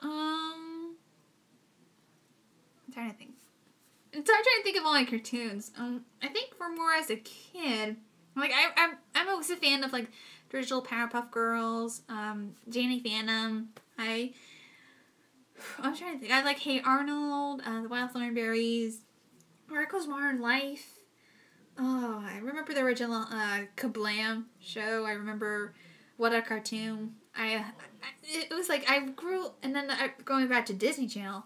I'm trying to think. I'm trying to think of all my cartoons. I think for more as a kid, like I'm always a fan of, like, the original Powerpuff Girls, Danny Phantom. I'm trying to think. I like Hey Arnold, The Wild Thornberrys, Marco's Modern Life. Oh, I remember the original Kablam show. I remember What a Cartoon. It was like I grew, and then going back to Disney Channel.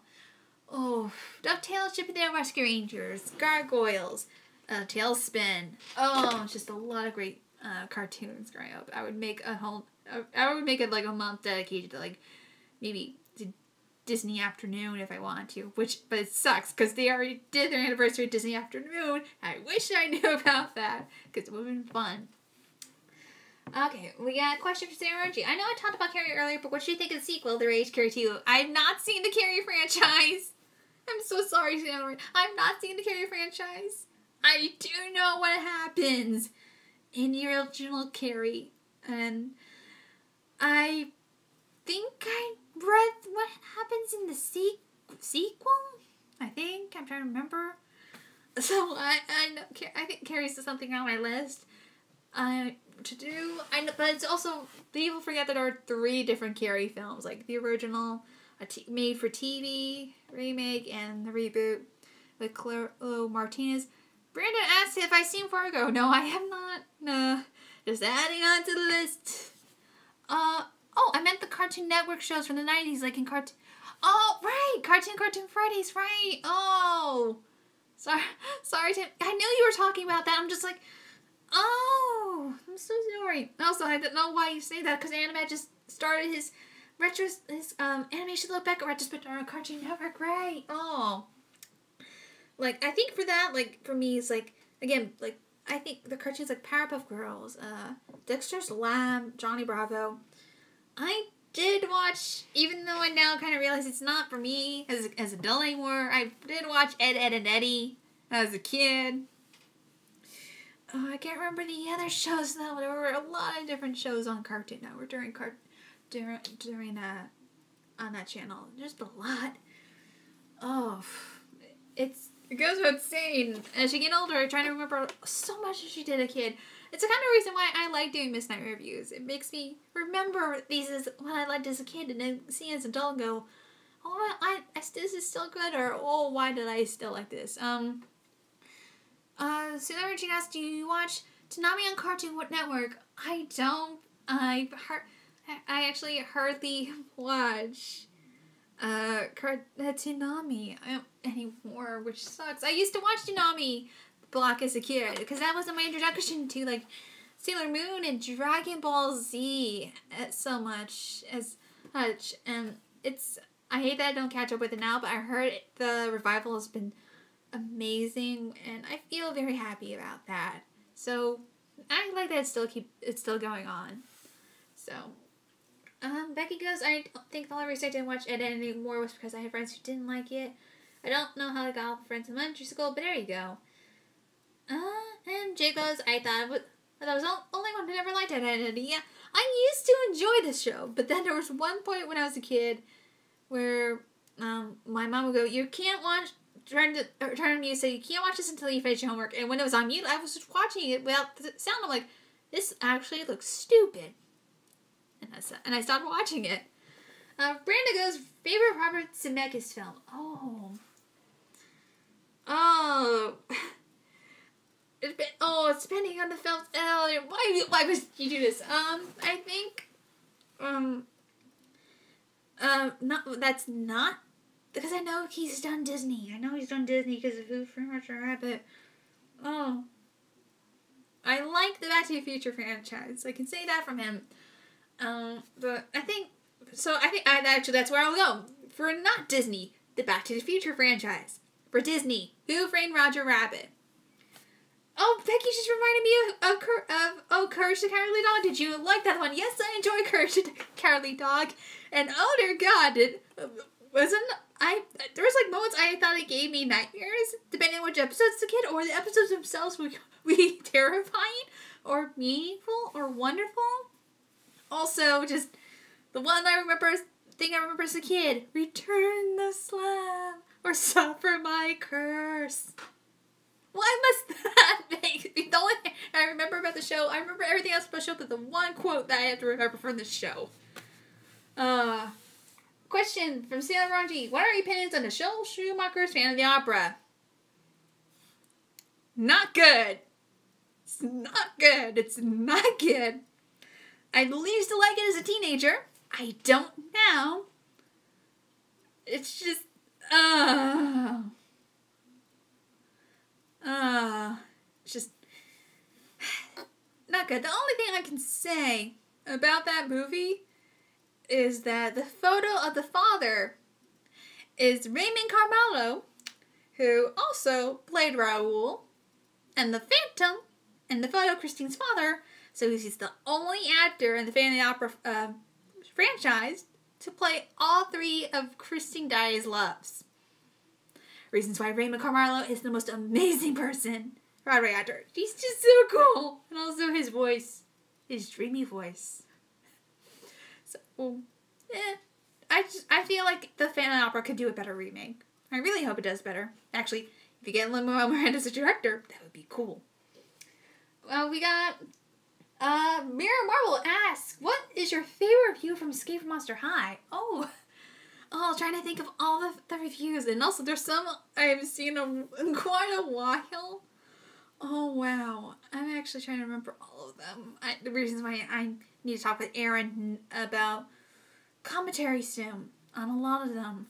Oh, DuckTales, Chip and Dale Rescue Rangers, Gargoyles, Tailspin. Oh, just a lot of great cartoons growing up. I would make it like a month dedicated to, like, maybe Disney Afternoon if I wanted to, but it sucks because they already did their anniversary of Disney Afternoon. I wish I knew about that because it would have been fun. Okay, we got a question for Sarah G. I know I talked about Carrie earlier, but what do you think of the sequel, The Rage Carrie 2? I've not seen the Carrie franchise. I'm so sorry, Sarah. I've not seen the Carrie franchise. I do know what happens in the original Carrie, and I think I read what happens in the sequel. I think I'm trying to remember. So I think Carrie's something on my list to do. But it's also, people forget that there are 3 different Carrie films, like the original, made for TV remake, and the reboot with Claire Martinez. Brandon asked if I've seen Fargo. No, I have not. No, just adding on to the list. Oh, I meant the Cartoon Network shows from the 90s, like in Cartoon... Oh, right! Cartoon Fridays, right! Oh! Sorry, Tim. I knew you were talking about that. I'm just like, oh, I'm so sorry. Also, I didn't know why you say that, because Animat just started his animation look back at retrospective on Cartoon Network, right? Oh. Like, I think for that, like, for me, it's like, again, like, I think the cartoons like Powerpuff Girls, Dexter's Lab, Johnny Bravo... I did watch, even though I now kind of realize it's not for me as adult anymore, I did watch Ed, Edd and Eddy as a kid. Oh, I can't remember the other shows though. There were a lot of different shows on Cartoon Network during on that channel. Just a lot. Oh, it goes without saying. As you get older, I'm trying to remember so much as she did as a kid. It's the kind of reason why I like doing Miss Night reviews. It makes me remember these as what I liked as a kid, and then see as an adult and go, oh, this is still good, or oh, why did I still like this? So then Regina asked, do you watch Toonami on Cartoon Network? I don't. I actually hardly watch Toonami anymore, which sucks. I used to watch Toonami block as a kid because that was my introduction to like Sailor Moon and Dragon Ball Z so much and I hate that I don't catch up with it now, but I heard the revival has been amazing and I feel very happy about that. So I like that it's still going on. So Becky goes, I think the only reason I didn't watch it anymore was because I had friends who didn't like it. I don't know how I got all the friends in elementary school, but there you go. And Jay goes, I thought I was the only one who never liked Identity. Yeah, I used to enjoy this show, but then there was one point when I was a kid where my mom would go, you can't watch, turn on mute, say you can't watch this until you finish your homework. And when it was on mute, I was just watching it without the sound. I'm like, this actually looks stupid. And I stopped watching it. Branda goes, favorite Robert Zemeckis film? It's depending on the film. Why would you do this? I think, no, that's not, because I know he's done Disney. I know he's done Disney because of Who Framed Roger Rabbit. Oh. I like the Back to the Future franchise. I can say that from him. But I think actually that's where I'll go. For not Disney, the Back to the Future franchise. For Disney, Who Framed Roger Rabbit. Oh, Becky just reminded me of Courage the Cowardly Dog. Did you like that one? Yes, I enjoy Courage the Cowardly Dog. And oh dear God, there was like moments I thought it gave me nightmares, depending on which episodes the kid, or the episodes themselves would be terrifying, or meaningful, or wonderful. Also, just the one I remember as a kid, Return the Slab, or Suffer My Curse. Why must that make me the only thing I remember about the show? I remember everything else about the show, but the one quote that I have to remember from the show. Question from Sailor Ranji. What are your opinions on the Joel Schumacher's Phantom of the Opera? Not good. It's not good. It's not good. I used to like it as a teenager. I don't now. It's just, it's just not good. The only thing I can say about that movie is that the photo of the father is Raymond Carvalho, who also played Raoul, and the Phantom in the photo, Christine's father. So he's the only actor in the Phantom of the Opera franchise to play all three of Christine Daae's loves. Reasons why Raymond Carvalho is the most amazing person. Broadway actor. He's just so cool. And also his voice. His dreamy voice. So, I feel like the Phantom of the Opera could do a better remake. I really hope it does better. Actually, if you get Lin-Manuel Miranda as a director, that would be cool. Well, we got Mira Marble asks, what is your favorite review from Escape from Monster High? Oh, trying to think of all the reviews. And also, there's some I haven't seen in quite a while. Oh, wow. I'm actually trying to remember all of them. The reasons why I need to talk with Aaron about commentary soon on a lot of them.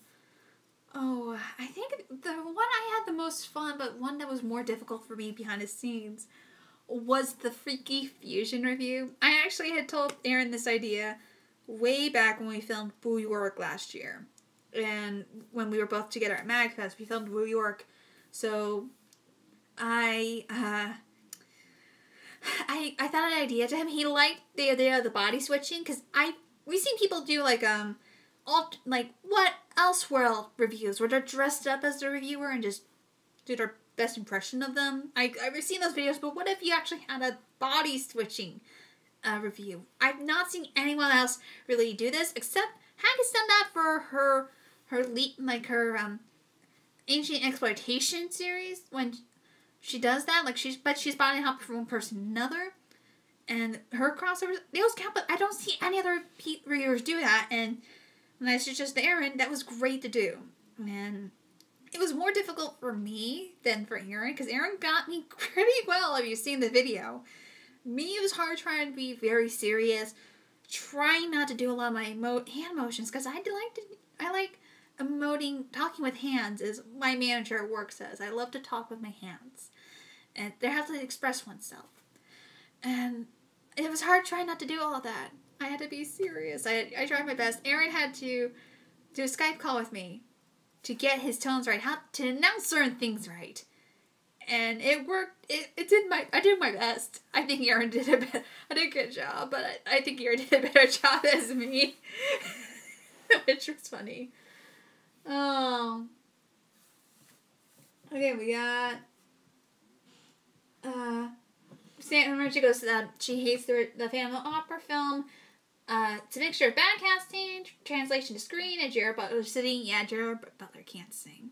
Oh, I think the one I had the most fun, but one that was more difficult for me behind the scenes, was the Freaky Fusion review. I actually had told Aaron this idea way back when we filmed Boo York last year. And when we were both together at MagFest, we filmed Boo York. So I thought an idea to him. He liked the idea of the body switching, because we've seen people do like what Elseworld reviews where they're dressed up as the reviewer and just do their best impression of them. I've seen those videos, but what if you actually had a body switching review? I've not seen anyone else really do this, except Haggis done that for her Ancient Exploitation series. When she does that, like she's body hopping from one person to another, and her crossovers, those count, but I don't see any other reviewers do that, and that's just Aaron. That was great to do, and it was more difficult for me than for Aaron, because Aaron got me pretty well if you've seen the video. Me, it was hard trying to be very serious, trying not to do a lot of my hand motions, because I like emoting, talking with hands, as my manager at work says. I love to talk with my hands, and they have to express oneself. And it was hard trying not to do all of that. I had to be serious. I tried my best. Aaron had to do a Skype call with me to get his tones right, how to announce certain things right. And it worked. I did my best. I think Aaron did a good job, but I think Aaron did a better job as me. Which was funny. Oh. Okay, we got Sam, she goes that she hates the Phantom Opera film. It's a mixture of bad casting, translation to screen, and Gerard Butler singing. Yeah, Gerard Butler can't sing.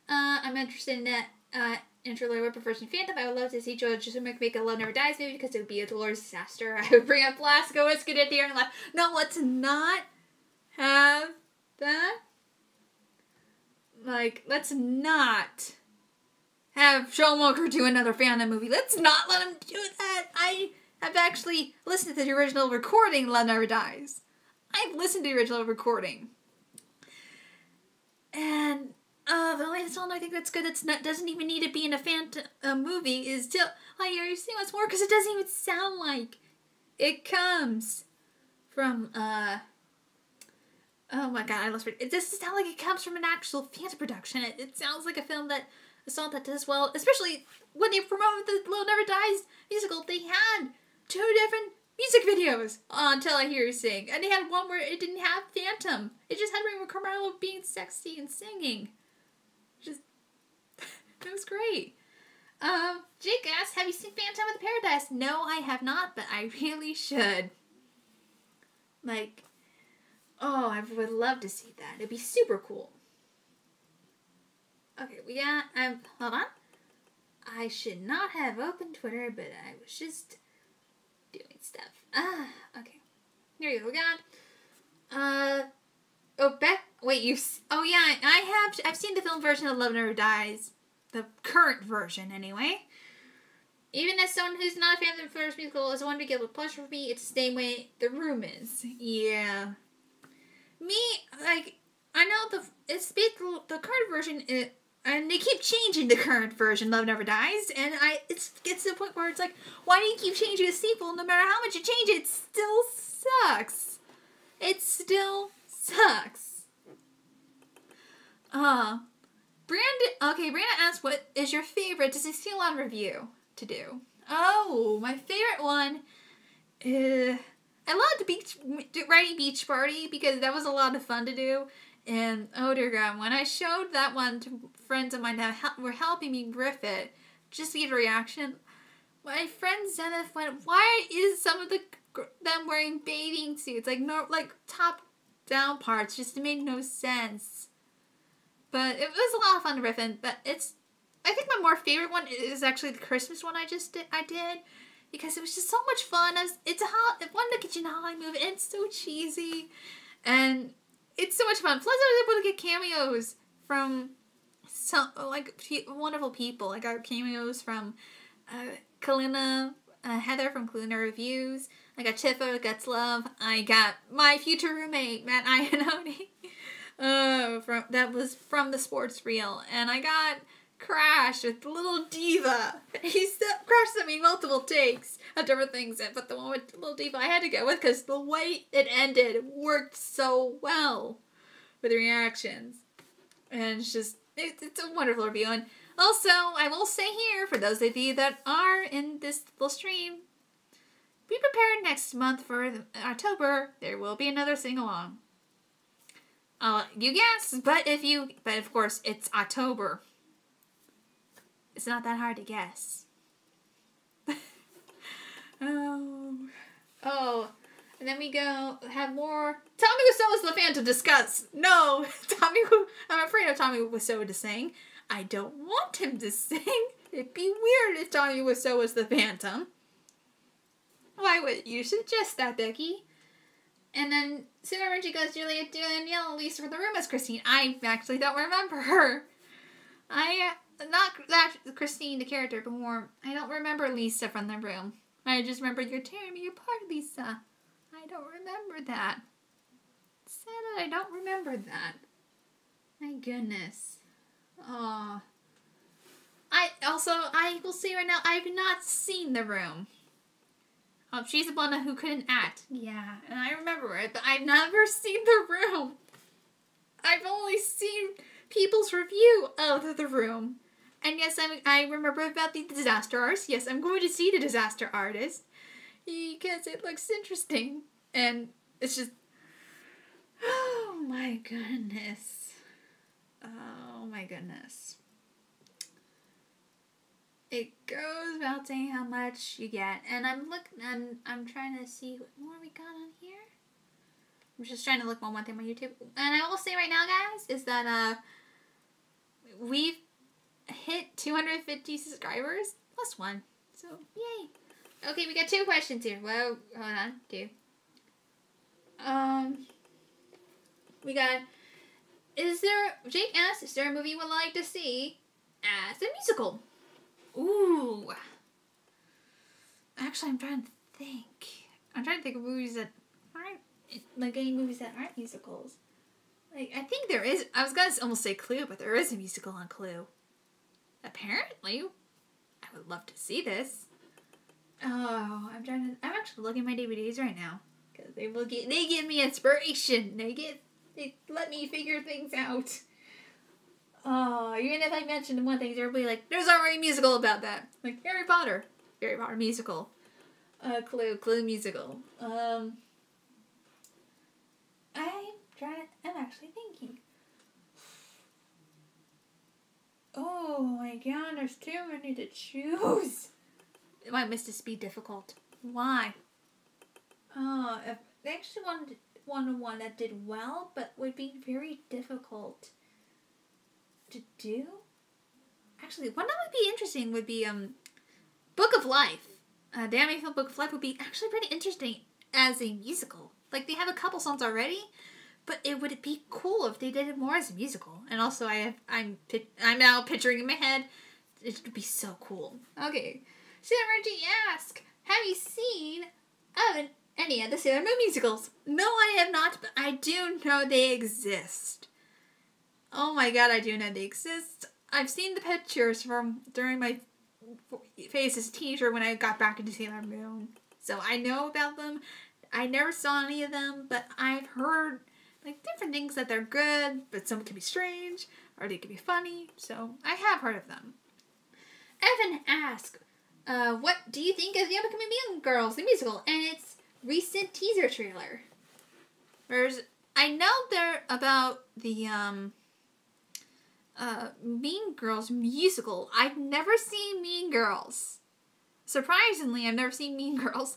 I'm interested in that interlude version of Phantom. I would love to see Joe Schumacher make a Love Never Dies movie, because it would be a glorious disaster. I would bring up Glasgow, let's get in here and laugh. No, let's not have that. Like, let's not have Schumacher do another Phantom movie. Let's not let him do that. I have actually listened to the original recording, Love Never Dies. I've listened to the original recording. And the only song I think that's good doesn't even need to be in a Phantom movie is Till I Hear You Sing Once More, because it doesn't even sound like it comes from, oh my god, I lost it. It doesn't sound like it comes from an actual Phantom production. It sounds like a song that does well, especially when they promoted the Love Never Dies musical. They had 2 different music videos Until I Hear You Sing, and they had one where it didn't have Phantom. It just had Raymond Carmelo being sexy and singing. It was great. Jake asks, have you seen Phantom of the Paradise? No, I have not, but I really should. Like, oh, I would love to see that. It'd be super cool. Okay, we got, hold on. I should not have opened Twitter, but I was just doing stuff. Okay. Here you go. We got, oh yeah, I've seen the film version of Love Never Dies. The current version, anyway. Even as someone who's not a fan of the first musical, is one to give a pleasure for me, it's the same way The Room is. Yeah. Me, like, I know the current version, and they keep changing the current version, Love Never Dies, and it gets to the point where it's like, why do you keep changing the sequel? No matter how much you change it still sucks. It still sucks. Brandon asked, what is your favorite Disney Sing-Along review to do? Oh, my favorite one, I loved writing Beach Party, because that was a lot of fun to do. And, oh dear God, when I showed that one to friends of mine that were helping me riff it, just to get a reaction, my friend Zenith went, why is some of them wearing bathing suits? Like top-down parts, just made no sense. But it was a lot of fun to riff in, but I think my more favorite one is actually the Christmas one I did, because it was just so much fun. It's one of the Kitchen Holly movie, and it's so cheesy, and it's so much fun. Plus, I was able to get cameos from some wonderful people. I got cameos from Kalina, Heather from Kalina Reviews. I got Chiffa, Guts Love. I got my future roommate, Matt Iannone. That was from the sports reel, and I got Crash with Little Diva. Crash sent me multiple takes of different things, but the one with Little Diva I had to go with, because the way it ended worked so well with the reactions, and it's a wonderful review. And also, I will say here, for those of you that are in this little stream, be prepared next month for October. There will be another sing-along. You guess, but of course, it's October. It's not that hard to guess. Oh. And then we go have more Tommy Wiseau's The Phantom discuss. No, I'm afraid of Tommy Wiseau to sing. I don't want him to sing. It'd be weird if Tommy Wiseau was the Phantom. Why would you suggest that, Becky? And then Sarah Reggie goes, Juliet Danielle, Lisa for the room as Christine. I actually don't remember her. Not that Christine, the character, but more, I don't remember Lisa from the room. I just remember you're tearing me apart, Lisa. I don't remember that. Sad that I don't remember that. My goodness. Oh. I will say right now, I've not seen The Room. Oh, she's the one who couldn't act. Yeah, and I remember it, but I've never seen The Room. I've only seen people's review of The Room. And yes, I remember about the Disaster Artist. Yes, I'm going to see the Disaster Artist. Because it looks interesting. And it's just... Oh my goodness. Oh my goodness. It goes without saying how much you get. And I'm trying to see what more we got on here. I'm just trying to look one thing on YouTube. And I will say right now, guys, is that we've hit 250 subscribers plus one. So, yay. Okay, we got 2 questions here. Whoa, hold on. 2. We got, Jake asked, is there a movie you would like to see as a musical? Ooh. Actually, I'm trying to think. I'm trying to think of movies that aren't, like any movies that aren't musicals. Like, I think there is, I was going to almost say Clue, but there is a musical on Clue. Apparently. I would love to see this. Oh, I'm actually looking at my DVDs right now. Because they give me inspiration. They let me figure things out. Oh, even if I mentioned one thing, everybody like, there's already a musical about that. Like Harry Potter musical. Clue musical. I'm actually thinking. Oh my god, there's too many to choose. My list is be difficult. Why? If they actually wanted one that did well, but would be very difficult to do. Actually, one that would be interesting would be Book of Life. Damn Me Feel Book of Life would be actually pretty interesting as a musical. Like they have a couple songs already, but it would be cool if they did it more as a musical. And also, I'm now picturing in my head, it would be so cool. Okay. Sarah Reggie asked, have you seen any of the Sailor Moon musicals? No, I have not, but I do know they exist. Oh my god, I do know they exist. I've seen the pictures from during my phase as a teenager when I got back into Sailor Moon. So I know about them. I never saw any of them, but I've heard like different things that they're good, but some can be strange, or they can be funny. So I have heard of them. Evan asked, what do you think of the upcoming Mean Girls, the musical, and its recent teaser trailer? I know they're about the Mean Girls musical. I've never seen Mean Girls. Surprisingly, I've never seen Mean Girls.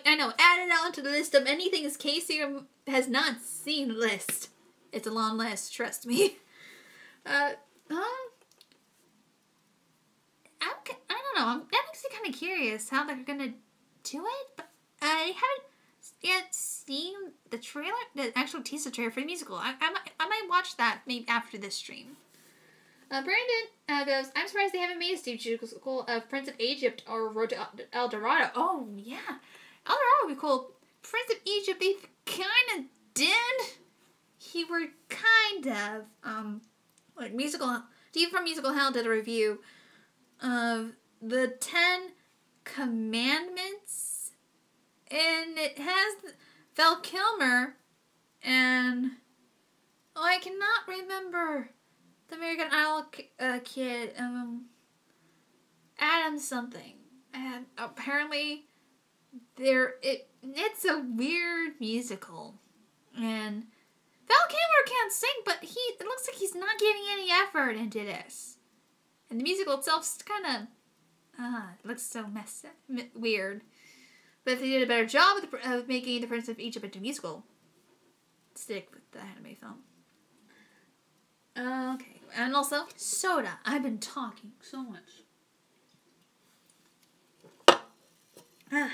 I know, add it on to the list of anything Casey has not seen list. It's a long list, trust me. I don't know. I'm actually kind of curious how they're gonna do it, but I haven't yet seen the trailer, the actual teaser trailer for the musical. I might watch that maybe after this stream. Brandon goes, I'm surprised they haven't made a stage musical of Prince of Egypt or Road to El Dorado. Oh, yeah. El Dorado would be cool. Prince of Egypt, they kind of did. He were kind of, like musical, Steve from Musical Hell did a review of the 10 Commandments, and it has Val Kilmer and I cannot remember the American Idol kid, Adam something, and apparently it's a weird musical, and Val Kilmer can't sing, but it looks like he's not giving any effort into this. And the musical itself's kind of, looks so weird. But if they did a better job of making a difference of Egypt into musical, stick with the anime film. Okay, and also, soda. I've been talking so much. Gotta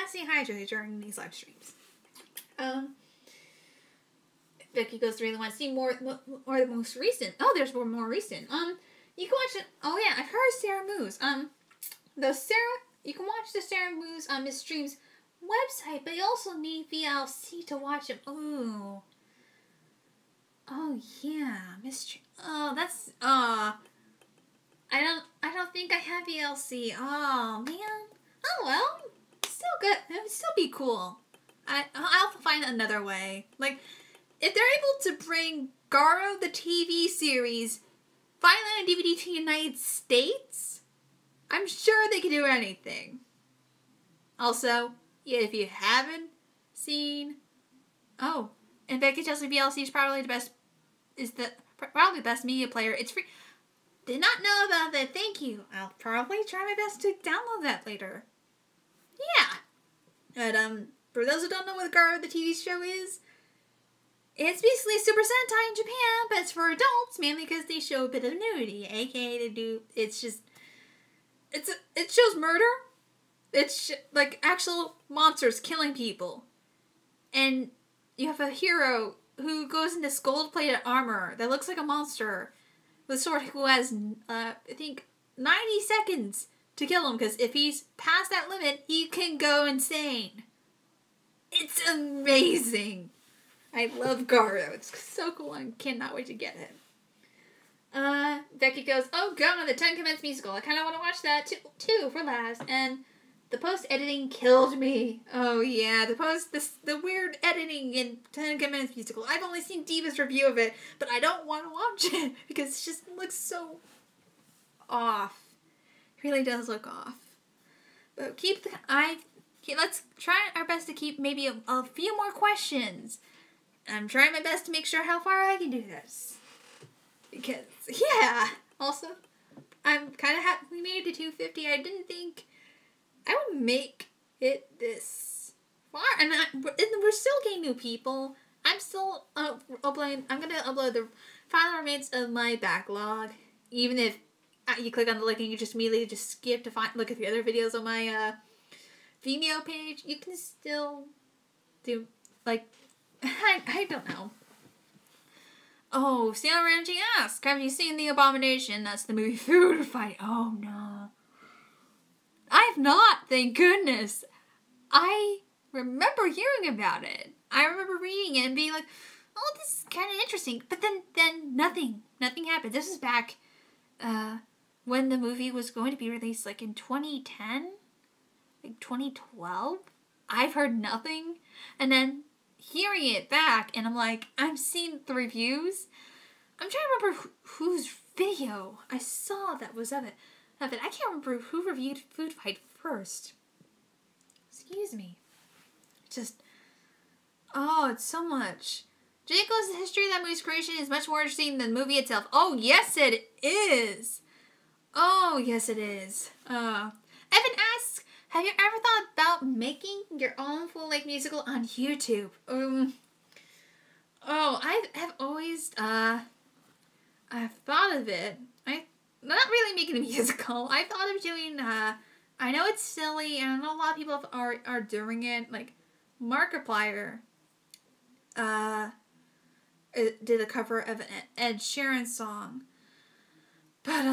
stay hydrated during these live streams. Becky goes to really want to see more the most recent. Oh, there's more recent. You can watch it. Oh yeah, I've heard Sarah Moose. You can watch the Sarah Moose on Miss Stream's website, but you also need VLC to watch it. Ooh. Oh yeah, Miss Stream. Oh, that's I don't think I have VLC. Oh man. Oh well. Still good. It would still be cool. I'll find another way. Like, if they're able to bring Garo the TV series finally on DVD to the United States, I'm sure they can do anything. Also, yeah, if you haven't seen, and Becky tells me VLC is probably probably the best media player. It's free. Did not know about that. Thank you. I'll probably try my best to download that later. Yeah. And, for those who don't know what Garo the TV show is, it's basically Super Sentai in Japan, but it's for adults, mainly because they show a bit of nudity, aka it shows murder. It's like actual monsters killing people. And you have a hero who goes into gold-plated armor that looks like a monster with sword who has, I think, 90 seconds to kill him, because if he's past that limit, he can go insane. It's amazing. I love Garo. It's so cool. I cannot wait to get it. Becky goes, oh god, the Ten Commandments musical. I kind of want to watch that too for last. And the post-editing killed me. Oh yeah, the weird editing in Ten Commandments musical. I've only seen Diva's review of it, but I don't want to watch it because it just looks so off. It really does look off. But let's try our best to keep maybe a few more questions. I'm trying my best to make sure how far I can do this. Because, yeah. Also, I'm kind of happy we made it to 250. I didn't think I would make it this far. And we're still getting new people. I'm still uploading. I'm going to upload the final remains of my backlog. Even if you click on the link and you just immediately just skip to look at the other videos on my Vimeo page, you can still do, like, I don't know. Oh, Santa Ranji asks, have you seen The Abomination? That's the movie Food Fight. Oh, no. I have not, thank goodness. I remember hearing about it. I remember reading it and being like, oh, this is kind of interesting. But then nothing happened. This is back when the movie was going to be released, like in 2010? Like 2012? I've heard nothing. And then hearing it back, and I'm like, I'm seeing the reviews. I'm trying to remember whose video I saw that was of it. I can't remember who reviewed Food Fight first. Excuse me. Just, it's so much. Jake goes, the history of that movie's creation is much more interesting than the movie itself. Oh, yes, it is. Oh, yes, it is. Evan asks, have you ever thought about making your own full-length musical on YouTube? I have always, I've thought of it. Not really making a musical. I thought of doing, I know it's silly, and I know a lot of people are doing it. Like, Markiplier, did a cover of an Ed Sheeran song. But,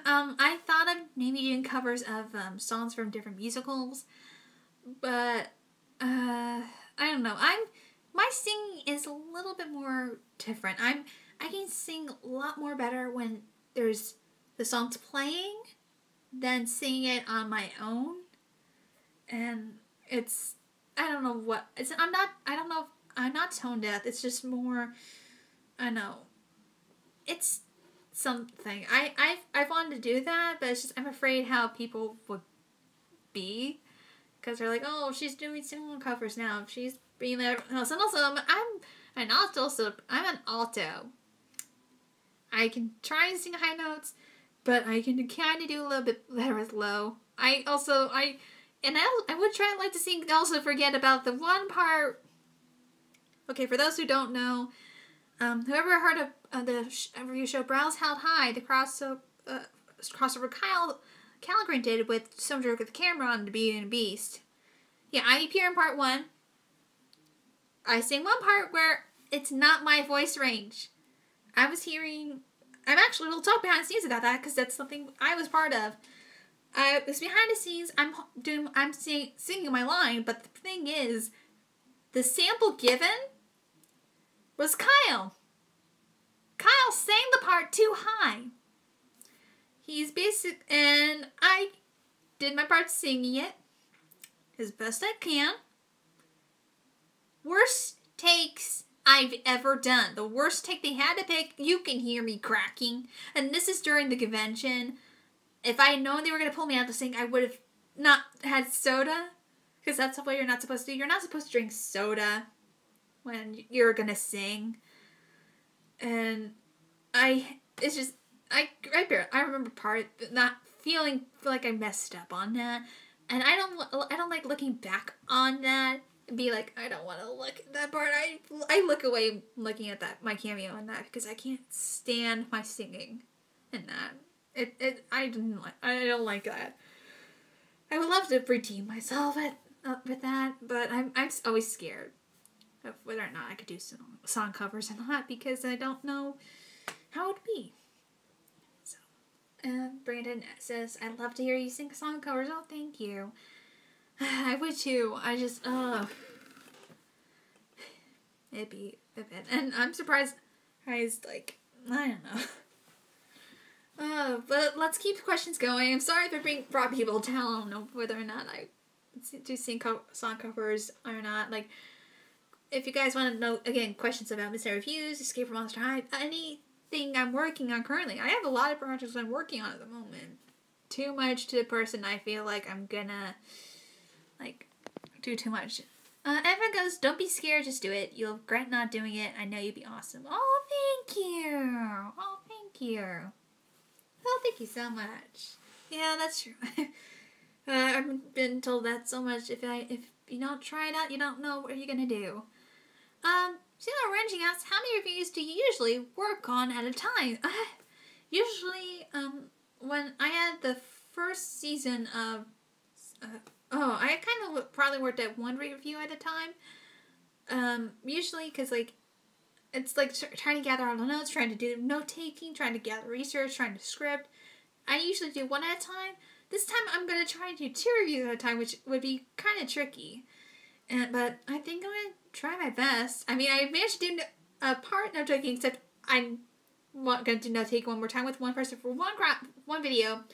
I thought of maybe doing covers of, songs from different musicals. But, I don't know. My singing is a little bit more different. I can sing a lot more better when there's the song's playing than singing it on my own. And it's, I don't know what, I'm not tone deaf. It's just more, I don't know. It's something. I've wanted to do that, but it's just, I'm afraid how people would be. Because they're like, oh, she's doing single covers now. She's being there. And also, I'm an alto. I can try and sing high notes, but I can kind of do a little bit better with low. I would try like to sing. Also, forget about the one part. Okay, for those who don't know, whoever heard of the review show Brows Held High, the crossover Kyle Calgren did with Some Jerk with the Camera on the Beauty and the Beast. Yeah, I appear in part 1. I sing one part where it's not my voice range. I'm actually, we'll talk behind the scenes about that because that's something I was part of. I was behind the scenes. I'm singing my line, but the thing is, the sample given was Kyle. Kyle sang the part too high. He's basic, and I did my part singing it as best I can. Worst takes I've ever done. The worst take they had to pick, you can hear me cracking. And this is during the convention. If I had known they were going to pull me out to sing, I would have not had soda. Because that's what you're not supposed to do. You're not supposed to drink soda when you're going to sing. And I remember not feeling like I messed up on that. And I don't like looking back on that and be like, I don't want to look at that part. I look away looking at my cameo in that because I can't stand my singing in that. I don't like that. I would love to redeem myself with that, but I'm always scared of whether or not I could do song covers or not because I don't know how it would be. So, Brandon says, I'd love to hear you sing song covers. Oh, thank you. I would too. I just, it'd be a bit. And I'm surprised like, I don't know. But let's keep questions going. I'm sorry if I brought people down. I don't know whether or not I do sing song covers or not. Like, if you guys want to know, again, questions about Mr. Reviews, Escape from Monster High, anything I'm working on currently. I have a lot of projects I'm working on at the moment. Too much to the person I feel like I'm gonna, like, do too much. Everyone goes, don't be scared, just do it. You'll regret not doing it. I know you'll be awesome. Oh, thank you. Oh, thank you. Oh, thank you so much. Yeah, that's true. I've been told that so much. If you don't try it out, you don't know what you're gonna do. Sheila Ranging asks, how many reviews do you usually work on at a time? Usually, when I had the first season of, I kind of probably worked at one review at a time. Usually, because, like, it's like trying to gather all the notes, trying to do note-taking, trying to gather research, trying to script. I usually do one at a time. This time I'm going to try and do 2 reviews at a time, which would be kind of tricky. But I think I'm going to try my best. I mean, I managed to do a part note-taking, except I'm going to do note-taking one more time with one person for one video.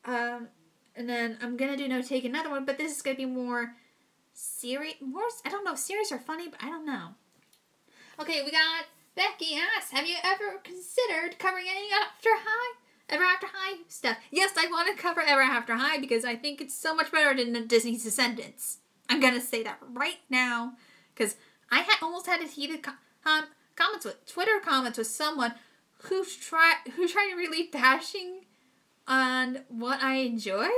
And then I'm going to do note-taking another one, but this is going to be more serious. I don't know, serious or funny, but I don't know. Okay, we got Becky asks, have you ever considered covering any Ever After High stuff? Yes, I want to cover Ever After High because I think it's so much better than Disney's Descendants. I'm going to say that right now because I almost had a heated Twitter comments with someone who tried to really bashing on what I enjoyed.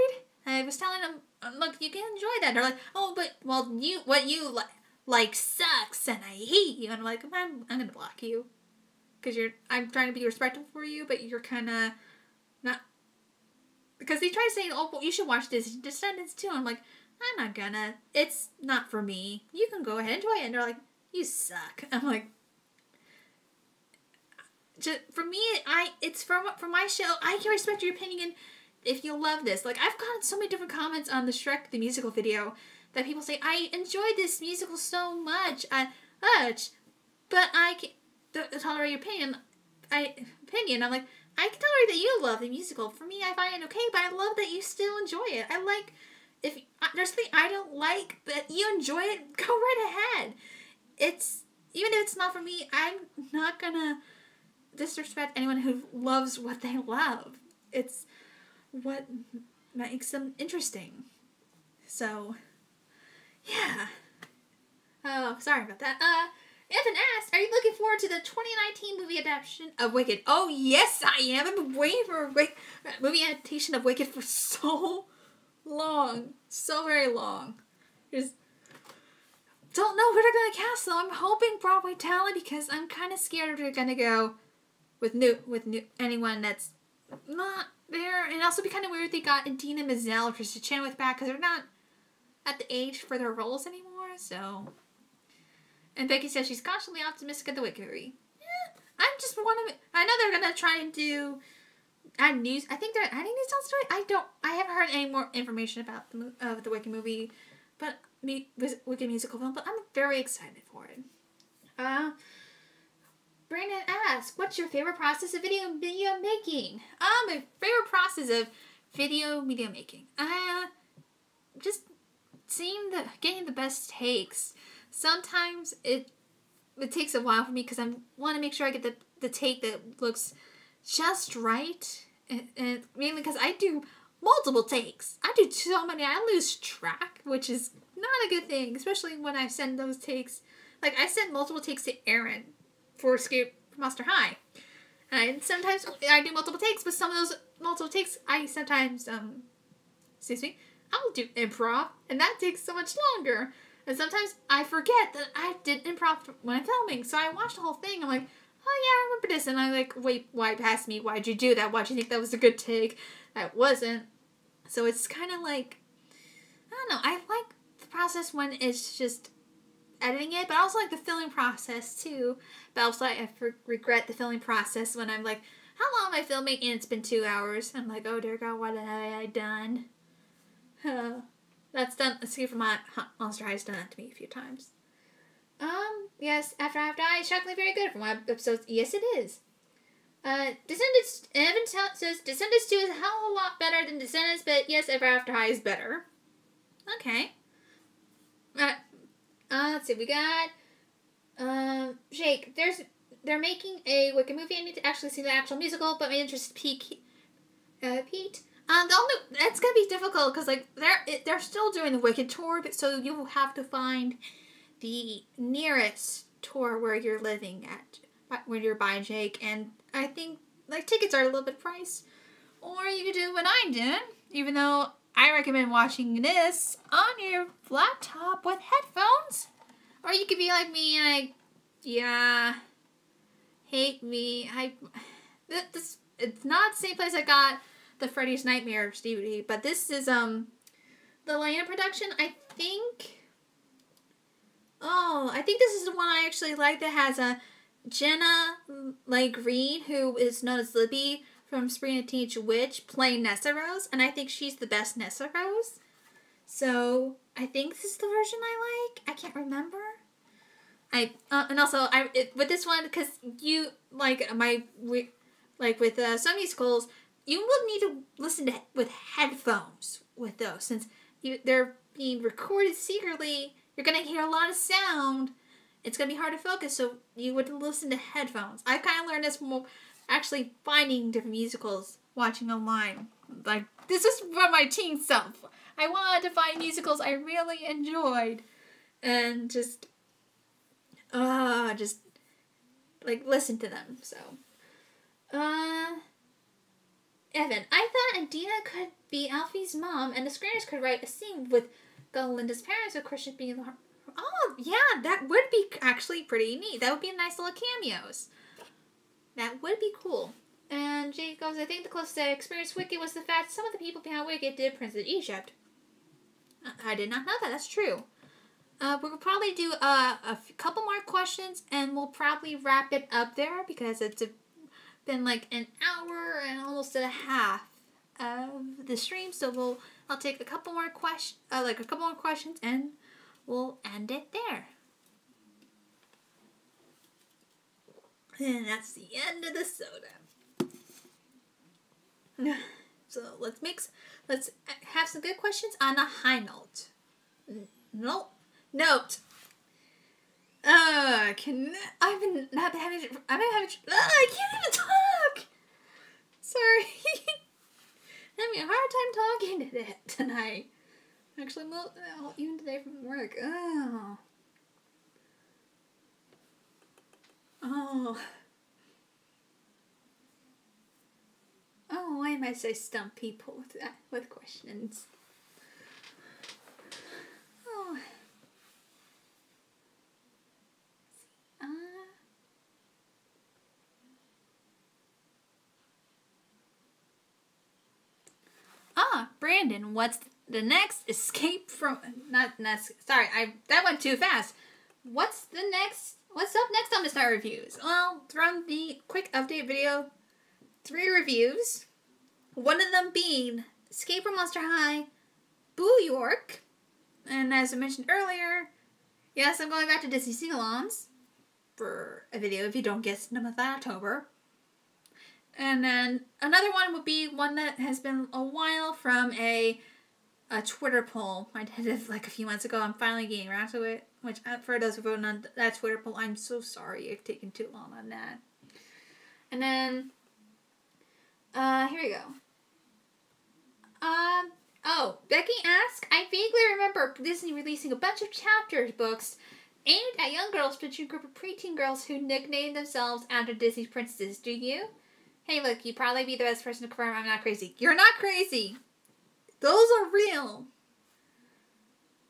I was telling them, look, you can enjoy that. They're like, oh, but what you like sucks and I hate you. And I'm like, I'm going to block you because I'm trying to be respectful for you, but you're kind of not, because they try to say, oh, well, you should watch this Descendants too. I'm like, I'm not gonna. It's not for me. You can go ahead and enjoy it. And they're like, you suck. I'm like, for me, it's for my show. I can respect your opinion if you love this. Like, I've gotten so many different comments on the Shrek the Musical video that people say, I enjoyed this musical so much, but I can't tolerate your opinion. I'm like, I can tolerate that you love the musical. For me, I find it okay, but I love that you still enjoy it. I like, if there's something I don't like, but you enjoy it, go right ahead. Even if it's not for me, I'm not gonna disrespect anyone who loves what they love. It's what makes them interesting. So, yeah. Oh, sorry about that. Evan asked, are you looking forward to the 2019 movie adaptation of Wicked? Oh, yes, I am. I've been waiting for a movie adaptation of Wicked for so long. So very long. Just don't know where they're going to cast, though. I'm hoping Broadway talent because I'm kind of scared they're going to go with anyone that's not there. And also be kind of weird they got Idina Menzel or Krista Chenoweth back because they're not at the age for their roles anymore, so... And Becky says she's cautiously optimistic at the Wicked movie. Yeah, I'm just I know they're gonna try and add news. I think they're adding news on story. I haven't heard any more information about the Wicked movie, but Wicked musical film. But I'm very excited for it. Brandon asks, "What's your favorite process of video making?" My favorite process of video media making. Just getting the best takes. Sometimes it takes a while for me because I want to make sure I get the take that looks just right. And mainly because I do multiple takes. I do so many, I lose track, which is not a good thing, especially when I send those takes. Like, I send multiple takes to Aaron for Escape from Monster High. And sometimes I do multiple takes, but some of those multiple takes, I sometimes, I'll do improv, and that takes so much longer. And sometimes I forget that I did improv when I'm filming. So I watched the whole thing. I'm like, oh yeah, I remember this. And I'm like, wait, why pass me? Why'd you do that? Why'd you think that was a good take? That wasn't. So it's kind of like, I don't know. I like the process when it's just editing it. But I also like the filming process too. But also I regret the filming process when I'm like, how long am I filming? And it's been 2 hours. I'm like, oh dear God, what have I done? That's done. Escape from Monster High has done that to me a few times. Yes, After I is shockingly very good from one episodes. Yes, it is. Descendants, Evan says, Descendants 2 is a hell of a lot better than Descendants, but yes, After High is better. Okay. Let's see, we got, Jake, they're making a Wicked movie. I need to actually see the actual musical, but my interest peaked. It's gonna be difficult because like they're still doing the Wicked tour, but so you will have to find the nearest tour where you're living at when you're by Jake, and I think like tickets are a little bit priced, or you could do what I did, even though I recommend watching this on your laptop with headphones, or you could be like me and hate me. It's not the same place I got the Freddy's Nightmares DVD, but this is the Lena production. I think this is the one I actually like that has a Jenna Green, who is known as Libby from Sabrina Teenage Witch, playing Nessa Rose, and I think she's the best Nessa Rose. So I think this is the version I like. I can't remember. With this one, because you with some musicals, you will need to listen with headphones with those, since they're being recorded secretly. You're gonna hear a lot of sound. It's gonna be hard to focus, so you would listen to headphones. I kind of learned this from actually finding different musicals, watching online. Like, this is from my teen self. I wanted to find musicals I really enjoyed, and just listen to them. So, Evan, I thought Adina could be Alfie's mom, and the screeners could write a scene with Galinda's parents, of course, being her. Oh, yeah, that would be actually pretty neat. That would be nice little cameos. That would be cool. And Jake goes, I think the closest I experienced Wicked was the fact some of the people behind Wicked did Prince of Egypt. I did not know that. That's true. We'll probably do a couple more questions, and we'll probably wrap it up there because it's been like an hour and almost a half of the stream. So I'll take a couple more questions, and we'll end it there. And that's the end of the soda. So let's have some good questions on a high note. Note. I can't even talk. Sorry. I'm having a hard time talking tonight. Actually, even today from work. Oh. Oh. Oh, why am I so stump people with that, with questions? Oh. Brandon, what's the next escape from... Sorry, that went too fast. What's up next on the Star Reviews? Well, from the quick update video, 3 reviews. One of them being Escape from Monster High, Boo York. And as I mentioned earlier, yes, I'm going back to Disney Sing-Alongs for a video if you don't guess the month of October. And then another one would be one that has been a while from a Twitter poll I did it like a few months ago. I'm finally getting around to it. Which, for those who voted on that Twitter poll, I'm so sorry it's taken too long on that. And then, here we go. Becky asks, I vaguely remember Disney releasing a bunch of chapters books aimed at young girls featuring a group of preteen girls who nicknamed themselves after Disney princesses. Do you? Hey, look, you'd probably be the best person to confirm I'm not crazy. You're not crazy. Those are real.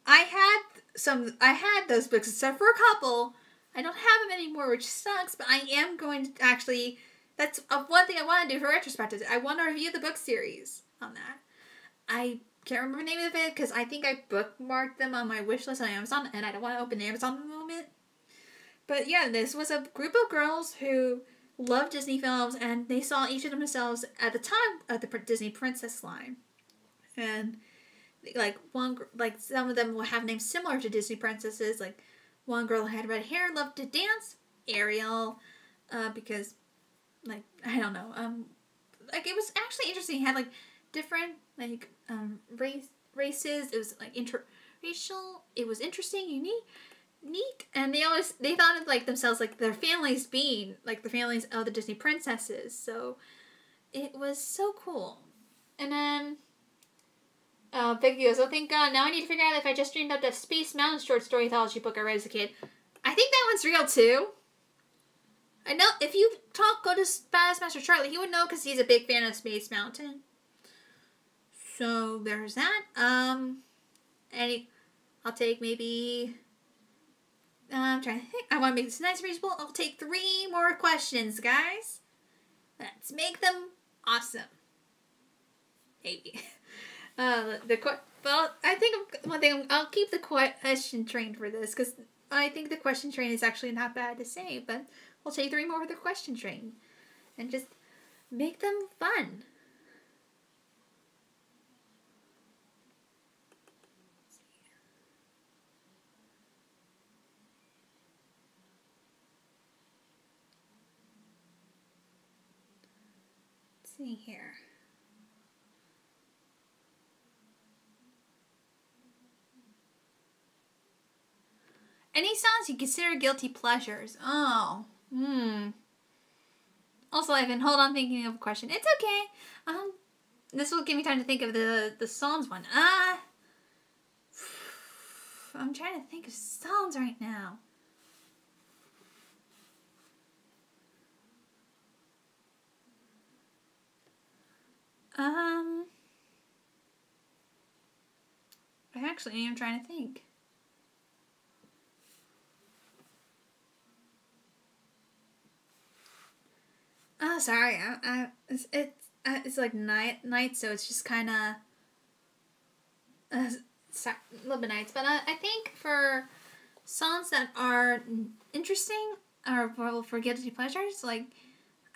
I had those books, except for a couple. I don't have them anymore, which sucks, but I am going to actually... That's one thing I want to do for retrospective. I want to review the book series on that. I can't remember the name of it, because I think I bookmarked them on my wish list on Amazon, and I don't want to open Amazon at the moment. But yeah, this was a group of girls who loved Disney films, and they saw each of themselves at the time at the Disney princess line. And some of them will have names similar to Disney princesses. Like one girl had red hair, loved to dance, Ariel, because I don't know, it was actually interesting. It had different races. It was interracial. It was interesting, unique, neat, and they thought of themselves their families being the families of the Disney princesses. So it was so cool. And then Vicky goes, oh, thank God. Now I need to figure out if I just dreamed up the Space Mountain short story anthology book I read as a kid. I think that one's real, too. I know, if you go to Badass Master Charlie, he would know because he's a big fan of Space Mountain. So, there's that. I'll take maybe... I'm trying to think. I want to make this nice and reasonable. I'll take 3 more questions, guys. Let's make them awesome. Maybe. I think one thing, I'll keep the question train for this, because I think the question train is actually not bad to say, but we'll take 3 more with the question train, and just make them fun. Let's see here. Any songs you consider guilty pleasures? Oh. Also, Ivan, hold on thinking of a question. It's okay. This will give me time to think of the songs one. I'm trying to think of songs right now. I actually am trying to think. Oh, sorry. It's like night, so it's just kind of a little bit nights. But I think for songs that are interesting or for guilty pleasures, I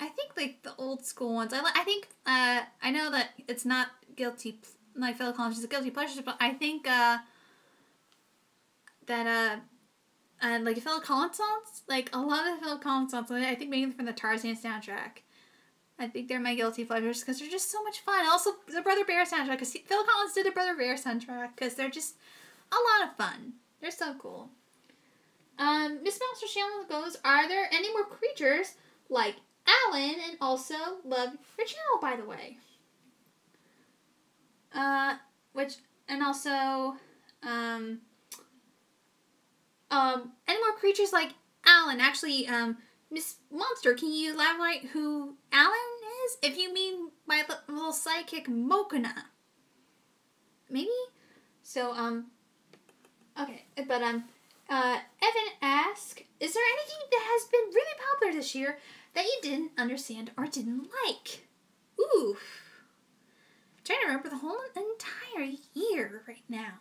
think the old school ones. I think I know that it's not guilty. My fellow Collins is a guilty pleasure, but I think that Phil Collins songs, a lot of Phil Collins songs, I think mainly from the Tarzan soundtrack. I think they're my guilty pleasures because they're just so much fun. Also, the Brother Bear soundtrack, because Phil Collins did the Brother Bear soundtrack, because they're just a lot of fun. They're so cool. Miss Monster Channel goes, are there any more creatures like Alan, and also love your channel, by the way. Any more creatures like Alan? Actually, Miss Monster, can you elaborate who Alan is? If you mean my little sidekick Mokona. Maybe? So, okay, but, Evan asked, is there anything that has been really popular this year that you didn't understand or didn't like? Ooh. I'm trying to remember the whole entire year right now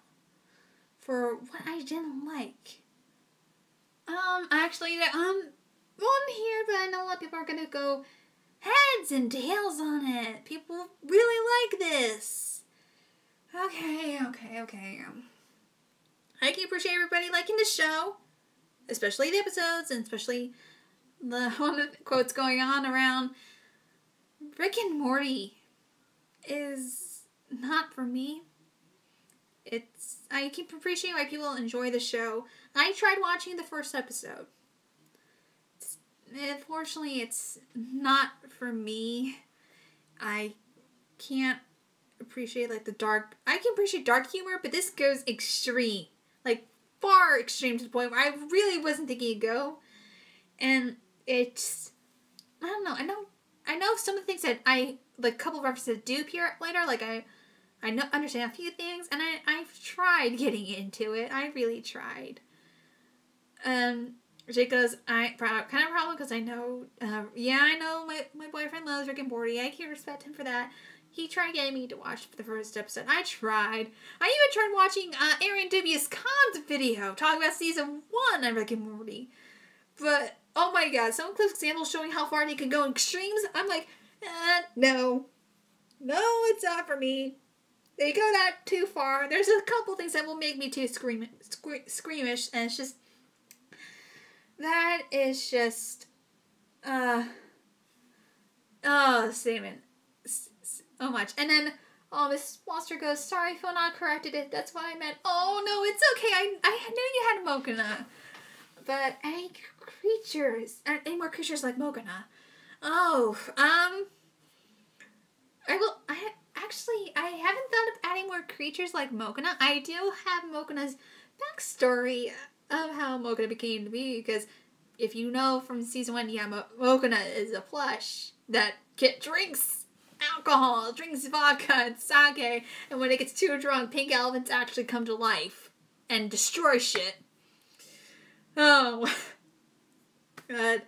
for what I didn't like. Actually, one here that I know a lot of people are gonna go heads and tails on it. People really like this. Okay. I can appreciate everybody liking the show, especially the episodes, and especially the one of the quotes going on around Rick and Morty is not for me. I can appreciate why people enjoy the show. I tried watching the first episode. Unfortunately, it's not for me. I can't appreciate like the dark. I can appreciate dark humor, but this goes extreme, like far extreme to the point where I really wasn't thinking it'd go. And it's, I don't know. I know some of the things that I like. A couple of references do appear later. Like I understand a few things, and I've tried getting into it. I really tried. Jake goes, kind of problem because I know, I know my boyfriend loves Rick and Morty. I can respect him for that. He tried getting me to watch the first episode. I tried. I even tried watching Aaron W.'s Khan's video talking about season 1 of Rick and Morty. But, oh my god, some clips examples showing how far they can go in extremes. I'm like, no. No, it's not for me. They go that too far. There's a couple things that will make me too squeamish, and it's just, that is just, statement. So much. And then, Miss Monster goes, sorry, phone not corrected it. That's what I meant. Oh, no, it's okay. I knew you had Mokona. But any more creatures like Mokona? Oh, I haven't thought of adding more creatures like Mokona. I do have Mokona's backstory of how Mokona became to be, because if you know from season 1, Mokona is a plush that drinks alcohol, drinks vodka and sake, and when it gets too drunk, pink elephants actually come to life and destroy shit. Oh. God.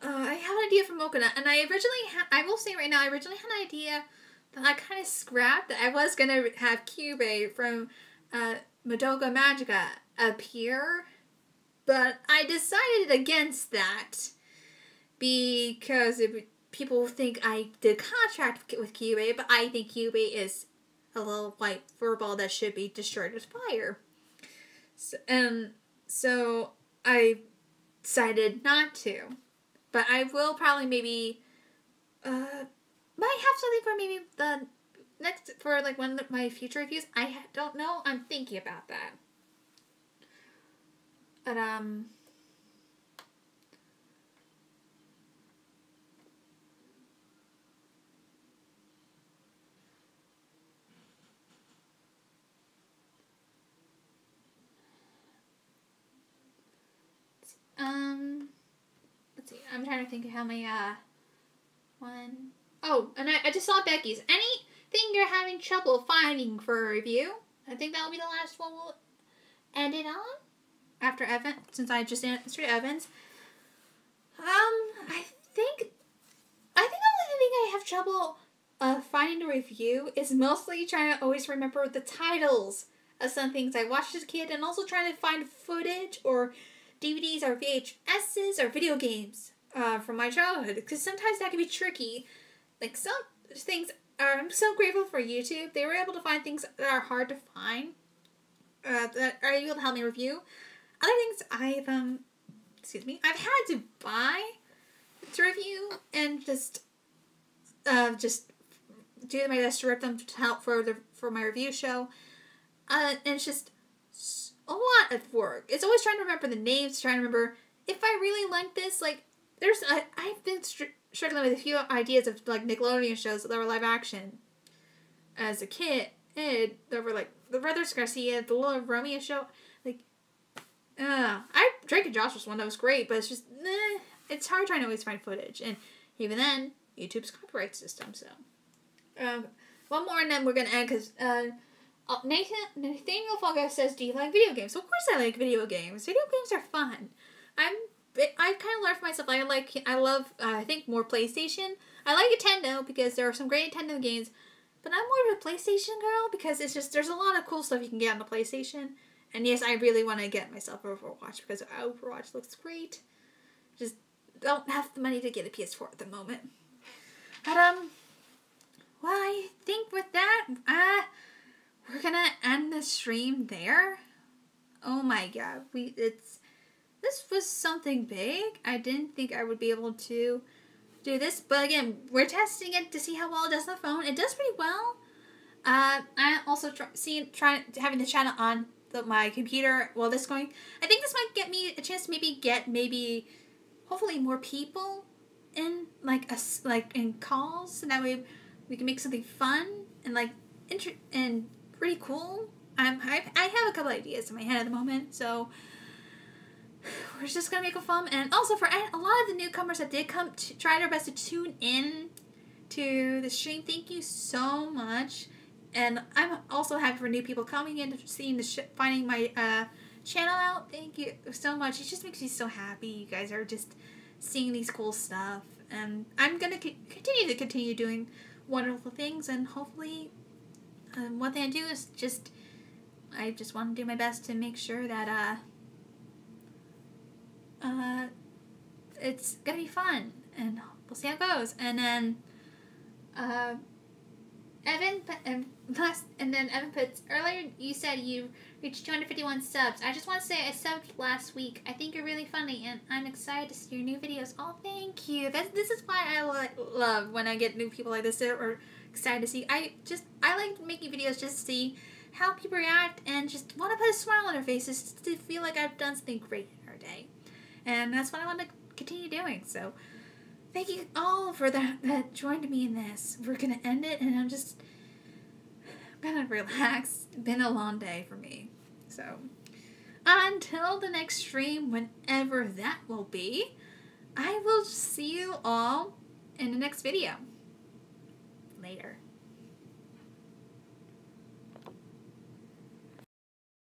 I have an idea for Mokona, and I will say right now, I originally had an idea that I kind of scrapped, that I was going to have Kyubey from Madoka Magica appear, but I decided against that because people think I did contract with Kyubey, but I think Kyubey is a little white furball that should be destroyed with fire. So I decided not to. But I will probably maybe, might have something for maybe the next, for like one of my future reviews. I don't know. I'm thinking about that. But, let's see. I'm trying to think of how many, one. Oh, and I just saw Becky's. Anything you're having trouble finding for a review? I think that'll be the last one we'll end it on. After Evan, since I just answered Evan's. I think the only thing I have trouble finding a review is mostly trying to always remember the titles of some things I watched as a kid, and also trying to find footage or DVDs or VHSs or video games from my childhood, because sometimes that can be tricky. Like some things I'm so grateful for YouTube. They were able to find things that are hard to find that are able to help me review. Other things I've had to buy to review, and just do my best to rip them to help for my review show. And it's just a lot of work. It's always trying to remember the names, trying to remember if I really like this. Like, I've been struggling with a few ideas of like Nickelodeon shows that were live action as a kid. And there were like the Brothers Garcia, the Little Romeo show. Like, Drake and Josh was one that was great, but it's just, it's hard trying to always find footage. And even then, YouTube's copyright system, so. One more and then we're gonna end, because, Nathaniel Fogger says, do you like video games? Of course I like video games. Video games are fun. I kind of learned for myself, I love, I think, more PlayStation. I like Nintendo, because there are some great Nintendo games, but I'm more of a PlayStation girl, because it's just, there's a lot of cool stuff you can get on the PlayStation. And yes, I really want to get myself Overwatch, because Overwatch looks great. Just don't have the money to get a PS4 at the moment. But, well, I think with that, we're gonna end the stream there. Oh my god, this was something big. I didn't think I would be able to do this, but again, we're testing it to see how well it does on the phone. It does pretty well. I also try having the channel on my computer while this going. I think this might get me a chance to maybe hopefully more people in in calls, so that way we can make something fun and and pretty cool. I have a couple ideas in my head at the moment, so we're just gonna make it fun. And also for a lot of the newcomers that did come, try their best to tune in to the stream. Thank you so much. And I'm also happy for new people coming in, seeing finding my channel out. Thank you so much. It just makes me so happy. You guys are just seeing these cool stuff, and I'm gonna continue doing wonderful things. And hopefully, one thing I do is I just want to do my best to make sure that it's gonna be fun, and we'll see how it goes. And then Evan puts, earlier you said you reached 251 subs. I just want to say I subbed last week. I think you're really funny, and I'm excited to see your new videos. Oh, thank you. This is why I love when I get new people like this, or excited to see. I like making videos just to see how people react, and just want to put a smile on their faces to feel like I've done something great in our day. And that's what I want to continue doing. So thank you all for that joined me in this. We're going to end it, and I'm going to relax. It's been a long day for me. So until the next stream, whenever that will be, I will see you all in the next video. Later.